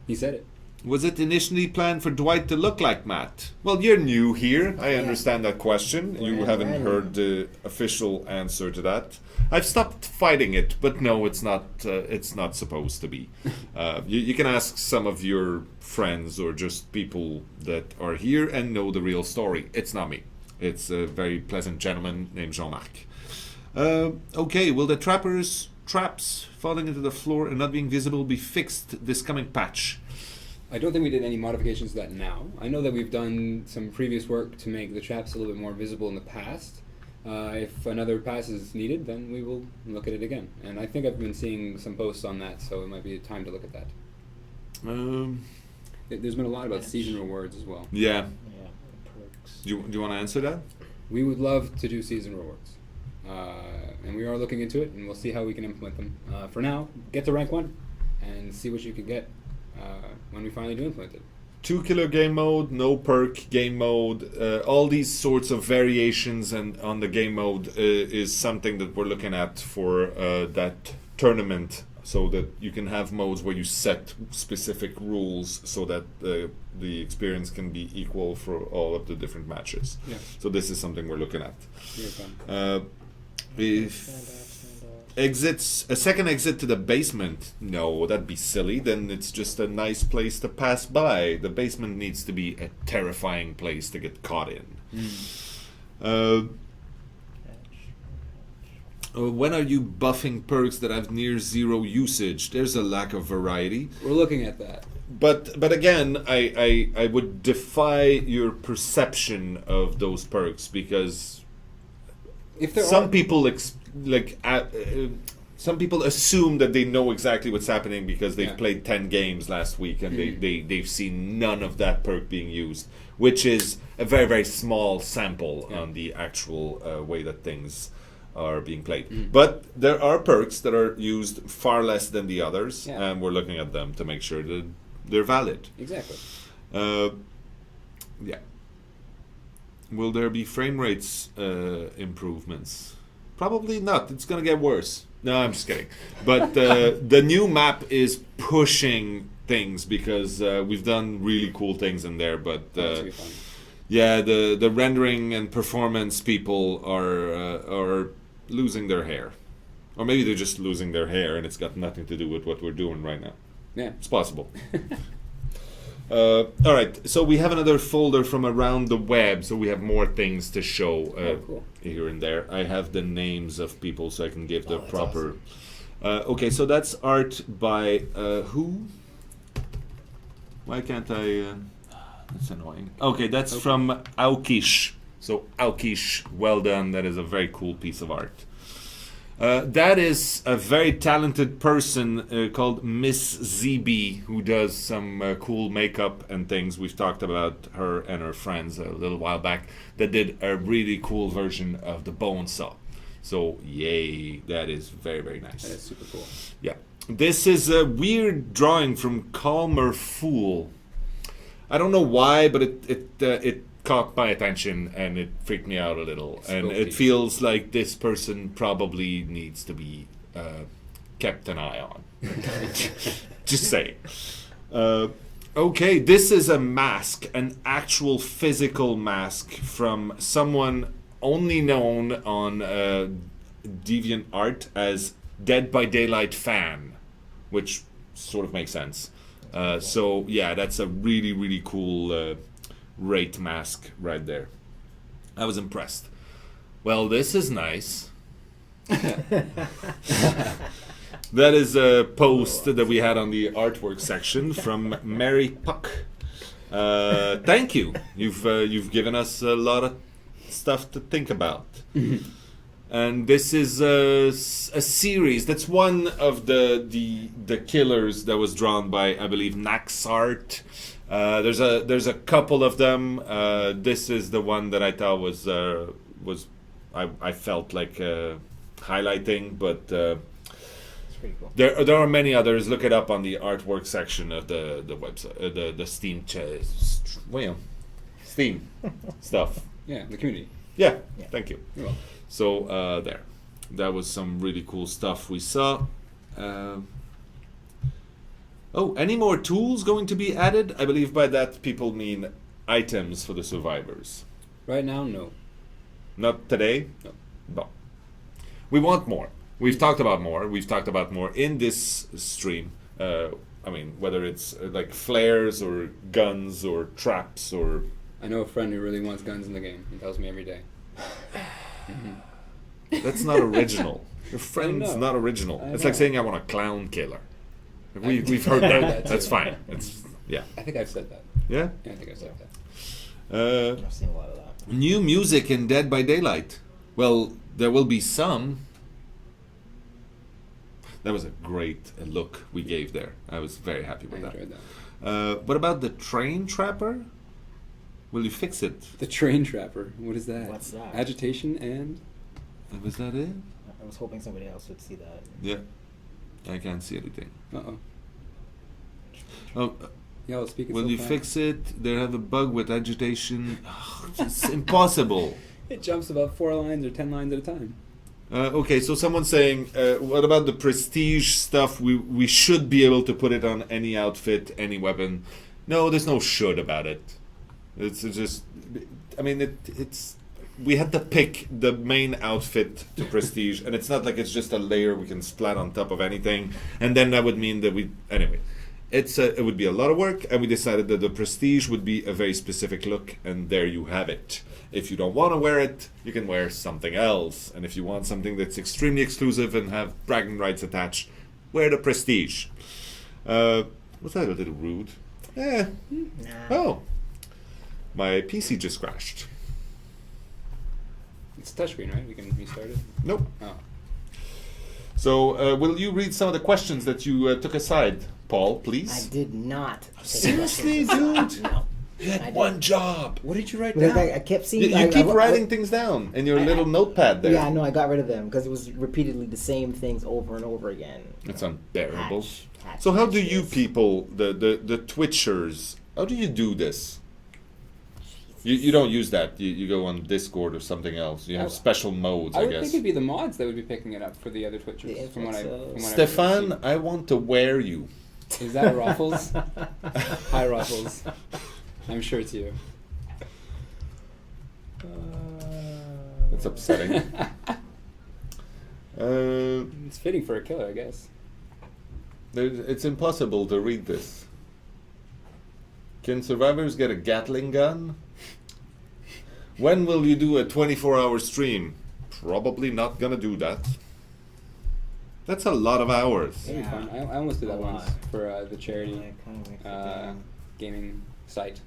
He said it. Was it initially planned for Dwight to look like Matt? Well, you're new here. I understand that question. You haven't heard the official answer to that. I've stopped fighting it, but no, it's not. It's not supposed to be. You can ask some of your friends or just people that are here and know the real story. It's not me. It's a very pleasant gentleman named Jean-Marc. Okay, will the traps falling into the floor and not being visible be fixed this coming patch? I don't think we did any modifications to that now. I know that we've done some previous work to make the traps a little bit more visible in the past. If another pass is needed, then we will look at it again. And I think I've been seeing some posts on that, so it might be time to look at that. There's been a lot about season rewards as well. Yeah. Perks. Do you want to answer that? we would love to do season rewards. And we are looking into it, and we'll see how we can implement them. For now, get to rank 1 and see what you can get when we finally do implement it. 2 killer game mode, no perk game mode, all these sorts of variations and on the game mode is something that we're looking at for that tournament, so that you can have modes where you set specific rules so that the experience can be equal for all of the different matches. Yeah. So this is something we're looking at. Very fun. If exits, a second exit to the basement, no, that'd be silly. Then it's just a nice place to pass by. The basement needs to be a terrifying place to get caught in. When are you buffing perks that have near zero usage? There's a lack of variety. We're looking at that. But again, I would defy your perception of those perks, because If there some are, people some people assume that they know exactly what's happening because they've Yeah. played 10 games last week and they've seen none of that perk being used, which is a very, very small sample on the actual way that things are being played. But there are perks that are used far less than the others, and we're looking at them to make sure that they're valid. Exactly. Yeah. Will there be frame rates improvements? Probably not. It's going to get worse. No, I'm just kidding. But the new map is pushing things because we've done really cool things in there. But That's gonna be fun. yeah, the rendering and performance people are losing their hair. Or maybe they're just losing their hair and it's got nothing to do with what we're doing right now. Yeah. It's possible. All right, so we have another folder from around the web, so we have more things to show Cool. here and there. I have the names of people so I can give the that's proper... okay, so that's art by who? Why can't I... that's annoying. Okay, that's from Aukish. So Aukish, well done. That is a very cool piece of art. That is a very talented person called Miss ZB, who does some cool makeup and things. We've talked about her and her friends a little while back that did a really cool version of the bone saw. So yay, that is very, very nice. That is super cool. Yeah. This is a weird drawing from Calmer Fool. I don't know why, but it caught my attention and it freaked me out a little. And Spooky. it feels like this person probably needs to be kept an eye on. Just saying. Okay, this is a mask, an actual physical mask from someone only known on DeviantArt as Dead by Daylight fan, which sort of makes sense. So yeah, that's a really, really cool Wraith mask right there. I was impressed. Well, this is nice. That is a post that we had on the artwork section from Mary Puck. Thank you. You've given us a lot of stuff to think about. And this is a series. That's one of the killers that was drawn by, I believe, Naxart. There's a couple of them. This is the one that I thought was I felt like highlighting, but It's pretty cool. there are many others. Look it up on the artwork section of the website, the Steam Steam stuff. Yeah, the community. Yeah, Yeah. thank you. You're welcome. So there, that was some really cool stuff we saw. Oh, any more tools going to be added? I believe by that people mean items for the survivors. Right now, no. Not today? No. No. We want more. We've talked about more. We've talked about more in this stream. I mean, whether it's like flares or guns or traps or... I know a friend who really wants guns in the game. He tells me every day. That's not original. Your friend's know. not original. I It's know. like saying I want a clown killer. We've heard that. that That's too. fine. It's yeah. I think I've said that. Yeah. Yeah, I think I've said that. I've seen a lot of that. New music in Dead by Daylight. Well, there will be some. That was a great look we gave there. I was very happy I with that. enjoyed that. What about the train trapper? Will you fix it? The train trapper. What is that? What's that? Agitation and... Was that it? I was hoping somebody else would see that. Yeah. I can't see anything. Uh-oh. Oh, Yeah, I'll speak it will so you fast. fix it? They have a bug with agitation. It's impossible. It jumps about 4 lines or 10 lines at a time. Okay, so someone's saying, what about the prestige stuff? We should be able to put it on any outfit, any weapon. No, there's no should about it. It's just, I mean, it's. We had to pick the main outfit to prestige, and it's not like it's just a layer we can splat on top of anything, and then that would mean that anyway. It would be a lot of work, and we decided that the prestige would be a very specific look, and there you have it. If you don't want to wear it, you can wear something else, and if you want something that's extremely exclusive and have bragging rights attached, wear the prestige. Was that a little rude? Nah. Oh, my PC just crashed. It's touchscreen, right? We can restart it. Nope. Oh. So, will you read some of the questions that you took aside, Paul, please? I did not. Seriously, dude? No. You I had did. one job. What did you write Because down? I kept seeing. You I keep I- writing things down in your I- little notepad there. Yeah, no, I got rid of them because it was repeatedly the same things over and over again. It's unbearable. Hatch, So how do you hatches. people, the Twitchers, how do you do this? You don't use that. You go on Discord or something else. You have Oh, special modes, I I would guess. think it'd be the mods that would be picking it up for the other Twitchers. The From what I, from what I've Stefan, seen. I want to wear you. Is that Ruffles? Hi, Ruffles. I'm sure it's you. That's upsetting. It's fitting for a killer, I guess. It's impossible to read this. Can survivors get a Gatling gun? When will you do a 24-hour stream? Probably not gonna do that. That's a lot of hours. That'd be Yeah. fun. I almost did that A once lot. for the charity Yeah, kind of makes it, yeah. gaming site.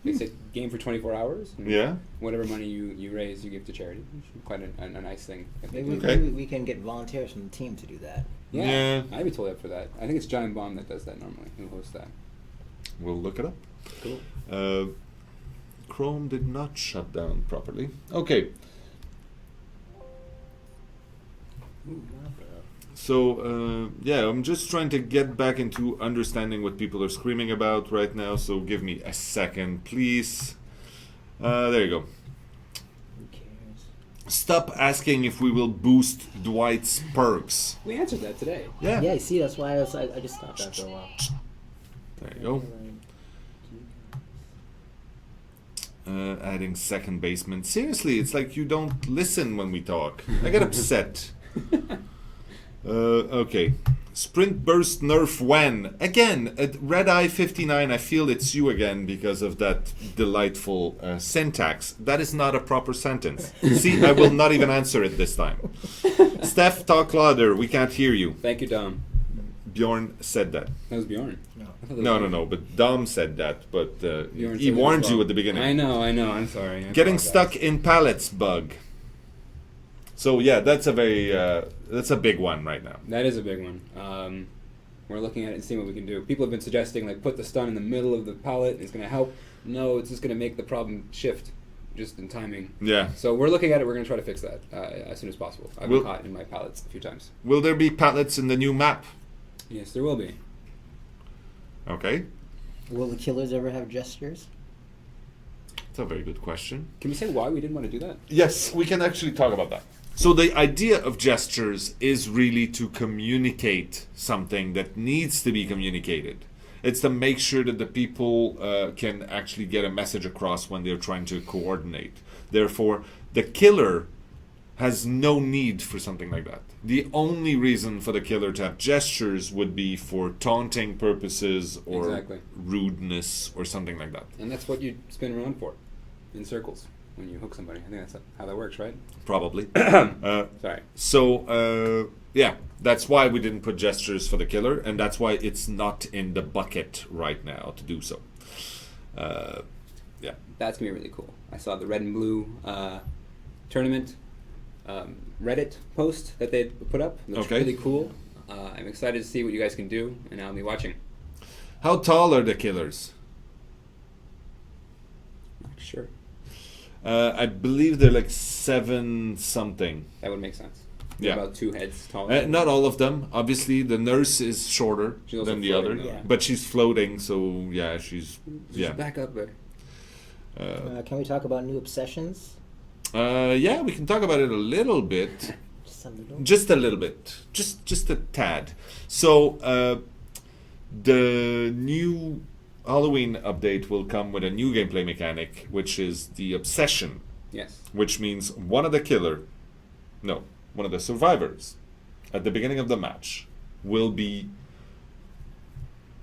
They say game for 24 hours. And Yeah? whatever money you raise, you give to charity. It's quite a nice thing. if they Maybe, do. Okay. maybe we can get volunteers from the team to do that. Yeah, Yeah. I'd be totally up for that. I think it's Giant Bomb that does that normally, who hosts that. We'll look it up. Cool. Chrome did not shut down properly. Okay. So, yeah, I'm just trying to get back into understanding what people are screaming about right now, so give me a second, please. There you go. Who cares? Stop asking if we will boost Dwight's perks. We answered that today. Yeah. Yeah, you see, that's why I just stopped that for a while. There you go. Adding second baseman. Seriously, it's like you don't listen when we talk. I get upset. Okay. Sprint burst nerf when? Again, at Red Eye 59, I feel it's you again because of that delightful syntax. That is not a proper sentence. See, I will not even answer it this time. Steph, talk louder. We can't hear you. Thank you, Dom. Bjorn said that. That was Bjorn. No. I thought that No, was no, no. But Dom said that. But Bjorn he said it as warned well. you at the beginning. I know. I'm sorry. I Getting apologize. stuck in pallets bug. So yeah, that's a very that's a big one right now. That is a big one. We're looking at it and seeing what we can do. People have been suggesting, like, put the stun in the middle of the palette. It's going to help. No, it's just going to make the problem shift, just in timing. Yeah. So we're looking at it. We're going to try to fix that as soon as possible. I've Will- been caught in my palettes a few times. Will there be pallets in the new map? Yes, there will be. Okay. Will the killers ever have gestures? That's a very good question. Can we say why we didn't want to do that? Yes, we can actually talk about that. So the idea of gestures is really to communicate something that needs to be communicated. It's to make sure that the people can actually get a message across when they're trying to coordinate. Therefore, the killer has no need for something like that. The only reason for the killer to have gestures would be for taunting purposes or Exactly. rudeness or something like that. And that's what you spin around for, in circles, when you hook somebody. I think that's how that works, right? Probably. Sorry. So, yeah, that's why we didn't put gestures for the killer, and that's why it's not in the bucket right now to do so. Yeah. That's going to be really cool. I saw the red and blue tournament Reddit post that they put up. It looks Okay. really cool. I'm excited to see what you guys can do, and I'll be watching. How tall are the killers? Sure. I believe they're like 7 something. That would make sense. Yeah. About 2 heads taller. Not all of them. Obviously, the nurse is shorter She's also than the other, floating, though. Yeah. but she's floating, so yeah, she's Just back up there. Can we talk about new obsessions? Yeah, we can talk about it a little bit. Just a little. Just a little bit. Just a tad. So, the new Halloween update will come with a new gameplay mechanic, which is the obsession, Yes. which means one of the survivors at the beginning of the match will be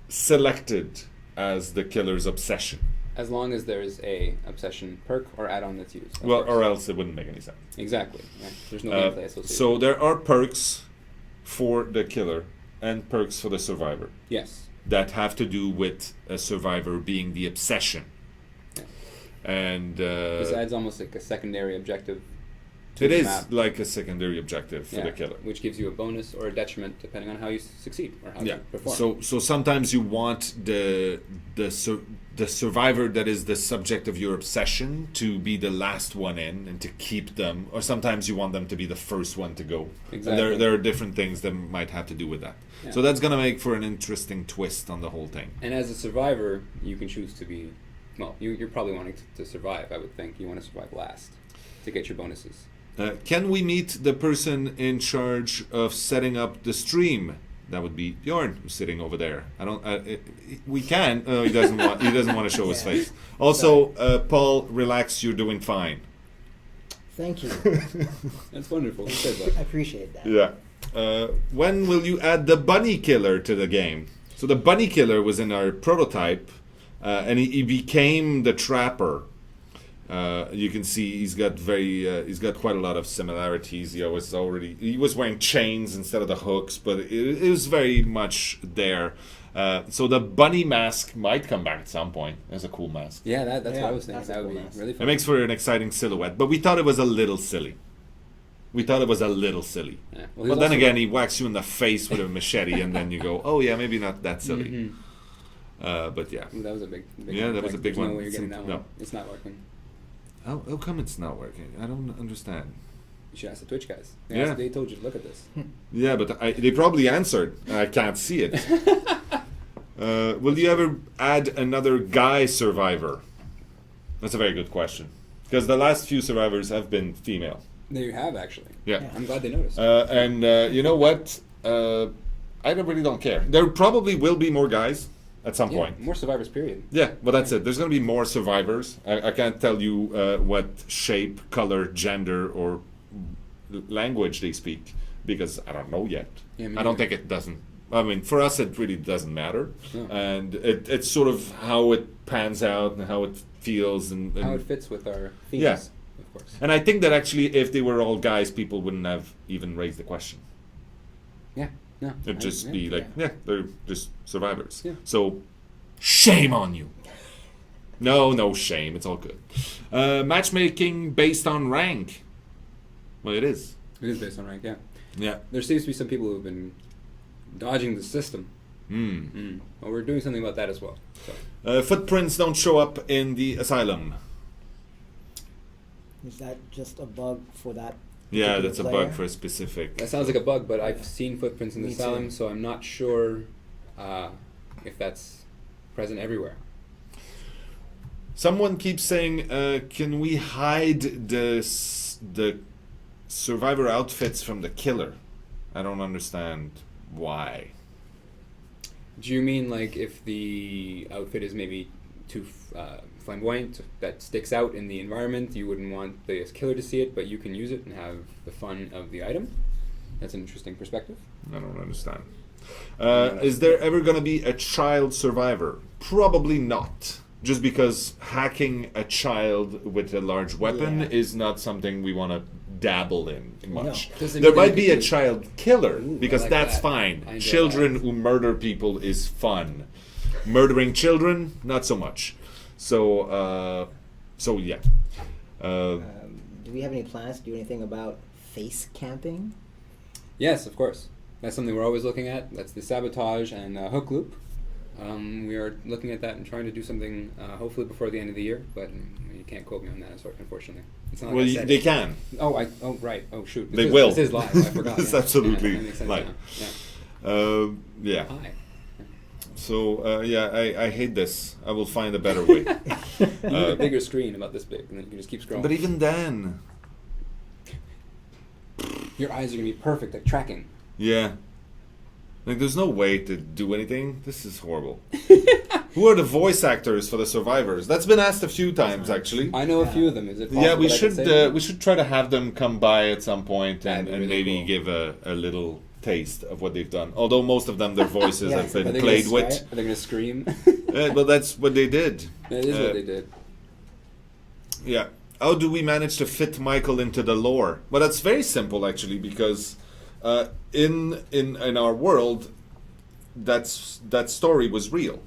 selected as the killer's obsession. As long as there's a obsession perk or add-on that's used. of Well, course. or else it wouldn't make any sense. Exactly. Yeah. There's no gameplay associated. So there are perks for the killer and perks for the survivor Yes. that have to do with a survivor being the obsession. Yeah. And This adds almost like a secondary objective to it the is map. like a secondary objective for Yeah, the killer. which gives you a bonus or a detriment depending on how you succeed or how Yeah. you perform. So sometimes you want the survivor that is the subject of your obsession to be the last one in and to keep them, or sometimes you want them to be the first one to go. Exactly. And there are different things that might have to do with that. Yeah. So that's gonna make for an interesting twist on the whole thing. And as a survivor, you can choose to be, well, you're probably wanting to survive, I would think. You want to survive last to get your bonuses. Can we meet the person in charge of setting up the stream? That would be Bjorn, who's sitting over there. I don't. We can. He doesn't want. He doesn't want to show his Yeah. face. Also, Paul, relax. You're doing fine. Thank you. That's wonderful. You said I that. appreciate that. Yeah. When will you add the bunny killer to the game? So the bunny killer was in our prototype, and he became the trapper. You can see he's got quite a lot of similarities. He was wearing chains instead of the hooks, but it was very much there. So the bunny mask might come back at some point. It's a cool mask. Yeah, that's what Yeah, I was thinking. that's a That would cool be mask. really It fun. makes for an exciting silhouette, but we thought it was a little silly. Yeah. Well, But he's then also- again, he whacks you in the face with a machete, and then you go, "Oh yeah, maybe not that silly." Mhm. But yeah. Ooh, that was a big Yeah, that was a big there's no one. way you're getting that No. one. It's not working. How come it's not working? I don't understand. You should ask the Twitch guys. Yeah. They told you to look at this. Yeah, but they probably answered. I can't see it. Will you ever add another guy survivor? That's a very good question. Because the last few survivors have been female. There you have, actually. Yeah. I'm glad they noticed. And you know what? Really don't care. There probably will be more guys at some Yeah, point. more survivors, period. Yeah, but that's it. There's going to be more survivors. I can't tell you what shape, color, gender, or language they speak because I don't know yet. Yeah, me I don't neither. think it doesn't. I mean, for us, it really doesn't matter. No. And it's sort of how it pans out and how it feels. And How it fits with our themes, Yeah. of course. and I think that actually, if they were all guys, people wouldn't have even raised the question. Yeah, no. It'd just yeah. be like, yeah, they're just survivors. Yeah. So, shame on you. No shame. It's all good. Matchmaking based on rank. Well, it is. It is based on rank, yeah. Yeah. There seems to be some people who have been dodging the system. Well, we're doing something about that as well. So. Footprints don't show up in the asylum. Is that just a bug for that? Yeah, particular that's a player? bug for a specific. That sounds like a bug, but I've seen footprints in the Me asylum, too. so I'm not sure if that's present everywhere. Someone keeps saying, "Can we hide the survivor outfits from the killer?" I don't understand why. Do you mean like if the outfit is maybe too flamboyant, that sticks out in the environment, you wouldn't want the killer to see it, but you can use it and have the fun of the item? That's an interesting perspective. I don't understand. Is there ever going to be a child survivor? Probably not. Just because hacking a child with a large weapon Yeah. is not something we want to dabble in much. No. Doesn't There mean that might you be could a do- child killer Ooh, I because like that's that. fine. I enjoy Children that. who murder people is fun. Murdering children, not so much. So yeah. Do we have any plans to do anything about face camping? Yes, of course. That's something we're always looking at. That's the sabotage and hook loop. We are looking at that and trying to do something hopefully before the end of the year, but you can't quote me on that, unfortunately. It's not Well, like I said they it. can. Oh, right. Oh, shoot. They will. This is live. I forgot. It's yeah. absolutely Yeah, that makes sense live. now. Yeah. Hi. So I hate this. I will find a better way. You need a bigger screen about this big, and then you can just keep scrolling. But even then, Your eyes are going to be perfect, like tracking. yeah. Like, there's no way to do anything. This is horrible. Who are the voice actors for the survivors? That's been asked a few times, actually. I know a few of them. Is it possible Yeah, we that I can should say them? we should try to have them come by at some point That'd and, be and really maybe cool. give a little taste of what they've done. Although most of them, their voices Yeah. have Are been they played gonna, with. Are they going to scream? Well, that's what they did. That is what they did. Yeah. How do we manage to fit Michael into the lore? Well, that's very simple actually, because in our world, that story was real,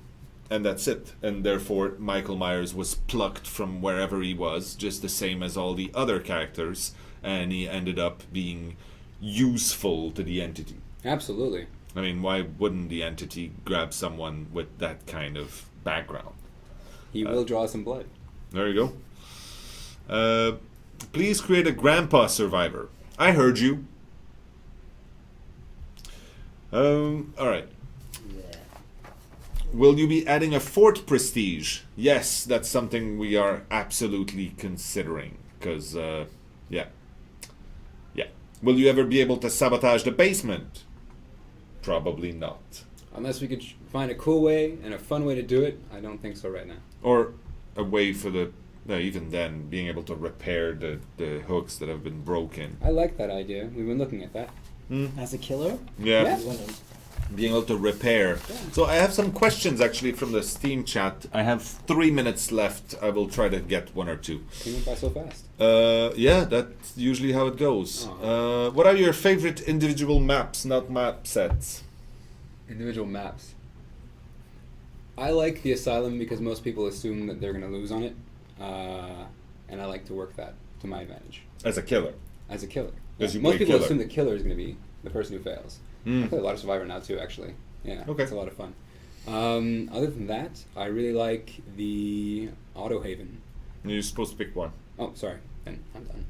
and that's it. And therefore, Michael Myers was plucked from wherever he was, just the same as all the other characters, and he ended up being useful to the entity. Absolutely. I mean, why wouldn't the entity grab someone with that kind of background? He will draw some blood. There you go. Please create a grandpa survivor. I heard you. All right. Yeah. Will you be adding a fort prestige? Yes, that's something we are absolutely considering. Because, yeah. Will you ever be able to sabotage the basement? Probably not. Unless we could find a cool way and a fun way to do it, I don't think so right now. Or a way for even then, being able to repair the hooks that have been broken. I like that idea. We've been looking at that. As a killer? Yeah. Yeah. I was wondering. Being able to repair. Yeah. So I have some questions actually from the Steam chat. I have 3 minutes left. I will try to get one or two. Came went by so fast. Yeah, that's usually how it goes. What are your favorite individual maps, not map sets? Individual maps. I like the Asylum because most people assume that they're going to lose on it. And I like to work that to my advantage. As a killer. As a killer. 'Cause you Most play people killer. assume the killer is going to be the person who fails. I play a lot of Survivor now too, actually. Yeah, Okay. it's a lot of fun. Other than that, I really like the Auto Haven. You're supposed to pick one. Oh, sorry. Then I'm done.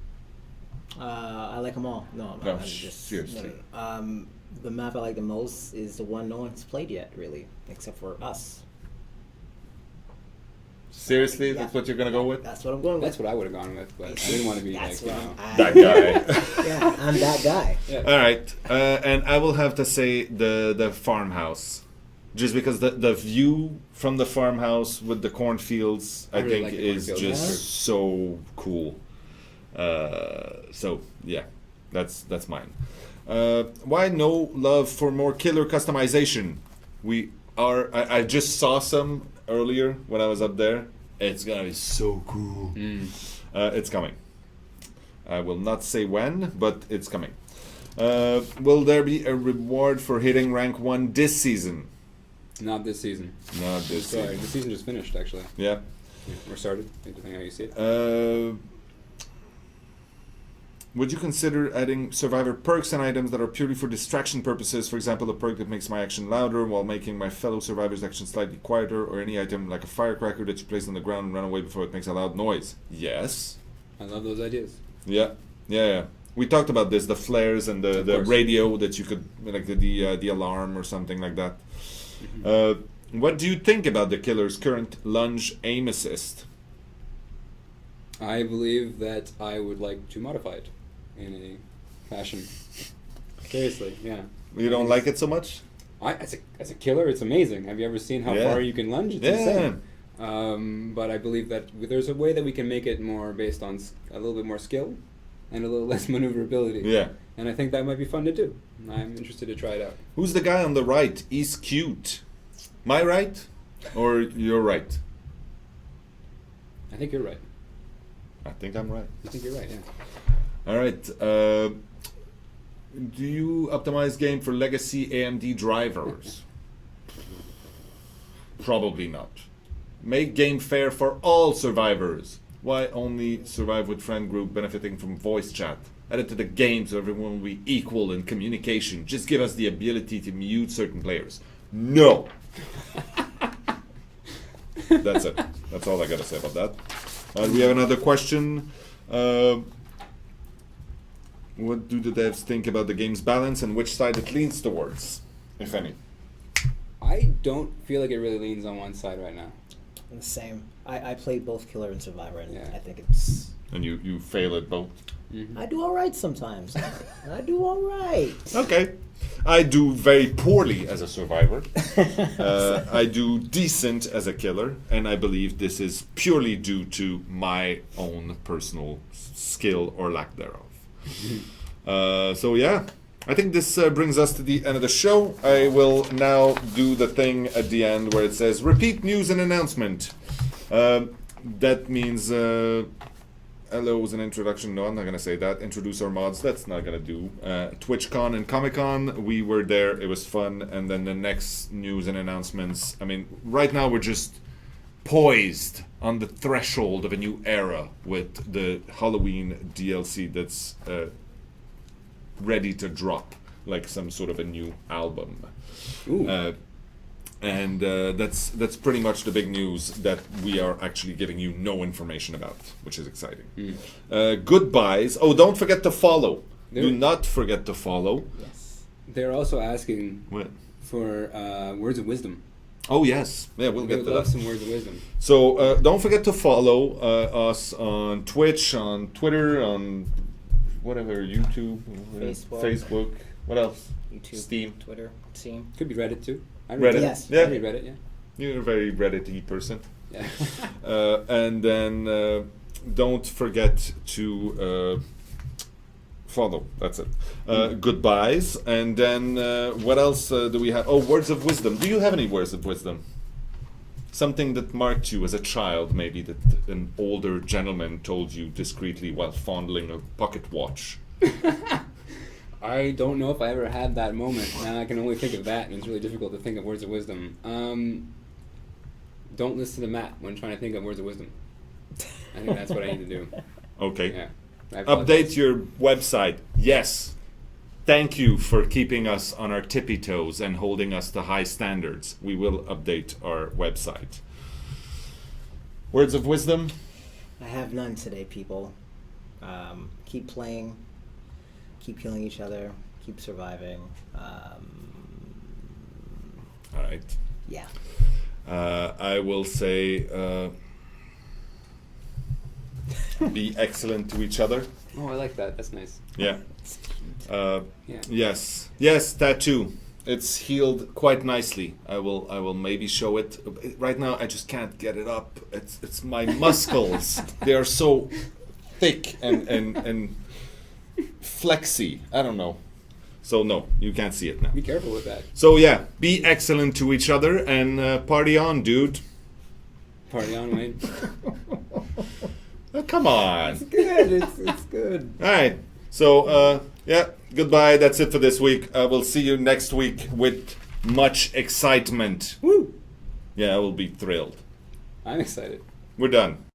I like them all. No, No, I'm just seriously. the map I like the most is the one no one's played yet, really, except for us. Seriously, Yeah. that's what you're gonna go with? That's what I'm going That's with. what I would have gone with, but I didn't want to be That's like, what That guy. Yeah, I'm that guy. Yeah. All right, and I will have to say the farmhouse, just because the view from the farmhouse with the cornfields, I really think like the is cornfields. just Yeah. so cool. So yeah, that's mine. Why no love for more killer customization? I just saw some earlier when I was up there. It's gonna be so cool. It's coming. I will not say when, but it's coming. Will there be a reward for hitting rank 1 this season? Not this season. Not this Sorry, season. the season just finished, actually. Yeah. Or started, depending on how you see it. Would you consider adding survivor perks and items that are purely for distraction purposes? For example, a perk that makes my action louder while making my fellow survivors' action slightly quieter, or any item like a firecracker that you place on the ground and run away before it makes a loud noise? Yes. I love those ideas. Yeah. We talked about this, the flares and the course. radio that you could, like the alarm or something like that. What do you think about the killer's current lunge aim assist? I believe that I would like to modify it in a fashion. Seriously, yeah. You don't like it so much? As a killer, it's amazing. Have you ever seen how Yeah. far you can lunge? It's insane. But I believe that there's a way that we can make it more based on a little bit more skill and a little less maneuverability. Yeah. And I think that might be fun to do. I'm interested to try it out. Who's the guy on the right? He's cute. My right? Or your right? I think you're right. I think I'm right. I think you're right, yeah. All right. Do you optimize game for legacy AMD drivers? Probably not. Make game fair for all survivors. Why only survive with friend group benefiting from voice chat? Add it to the game so everyone will be equal in communication. Just give us the ability to mute certain players. No. That's it. That's all I gotta say about that. We have another question. What do the devs think about the game's balance and which side it leans towards, if any? I don't feel like it really leans on one side right now. The same. I played both Killer and Survivor, and Yeah. I think it's. And you fail at both. Mm-hmm. I do all right sometimes. I do all right. Okay. I do very poorly as a survivor. I do decent as a killer, and I believe this is purely due to my own personal skill or lack thereof. So yeah, I think this brings us to the end of the show. I will now do the thing at the end where it says repeat news and announcement. That means hello was an introduction. No, I'm not gonna say that. Introduce our mods. That's not gonna do. TwitchCon and Comic-Con. We were there. It was fun. And then the next news and announcements. I mean, right now we're just poised on the threshold of a new era with the Halloween DLC that's ready to drop, like some sort of a new album. Ooh. And that's pretty much the big news that we are actually giving you no information about, which is exciting. Goodbyes. Oh, don't forget to follow. Do not forget to follow. Yes. They're also asking What? for words of wisdom. Oh yes, yeah, we'll We get would to love that. some words of wisdom. So don't forget to follow us on Twitch, on Twitter, on whatever, YouTube, Facebook. What else? YouTube, Steam. Twitter, Steam. Could be Reddit too. I Reddit. Yes. Yeah, I read Reddit, yeah. you're a very Reddit-y person. Yeah. And then don't forget to follow. That's it. Goodbyes. And then what else do we have? Oh, words of wisdom. Do you have any words of wisdom? Something that marked you as a child, maybe, that an older gentleman told you discreetly while fondling a pocket watch. I don't know if I ever had that moment. Now I can only think of that, and it's really difficult to think of words of wisdom. Don't listen to Matt when trying to think of words of wisdom. I think that's what I need to do. Okay. Yeah. I apologize. Update your website. Yes. Thank you for keeping us on our tippy toes and holding us to high standards. We will update our website. Words of wisdom? I have none today, people. Keep playing. Keep killing each other. Keep surviving. All right. Yeah. I will say be excellent to each other. Oh, I like that. That's nice. Yeah. Yeah. Yes. Yes, tattoo. It's healed quite nicely. I will maybe show it. Right now I just can't get it up. It's my muscles. They are so thick and flexy. I don't know. So no, you can't see it now. Be careful with that. So yeah, be excellent to each other and party on, dude. Party on, Wayne. Oh, come on. Good. It's good. All right. So yeah, goodbye. That's it for this week. I will see you next week with much excitement. Woo! Yeah, I will be thrilled. I'm excited. We're done.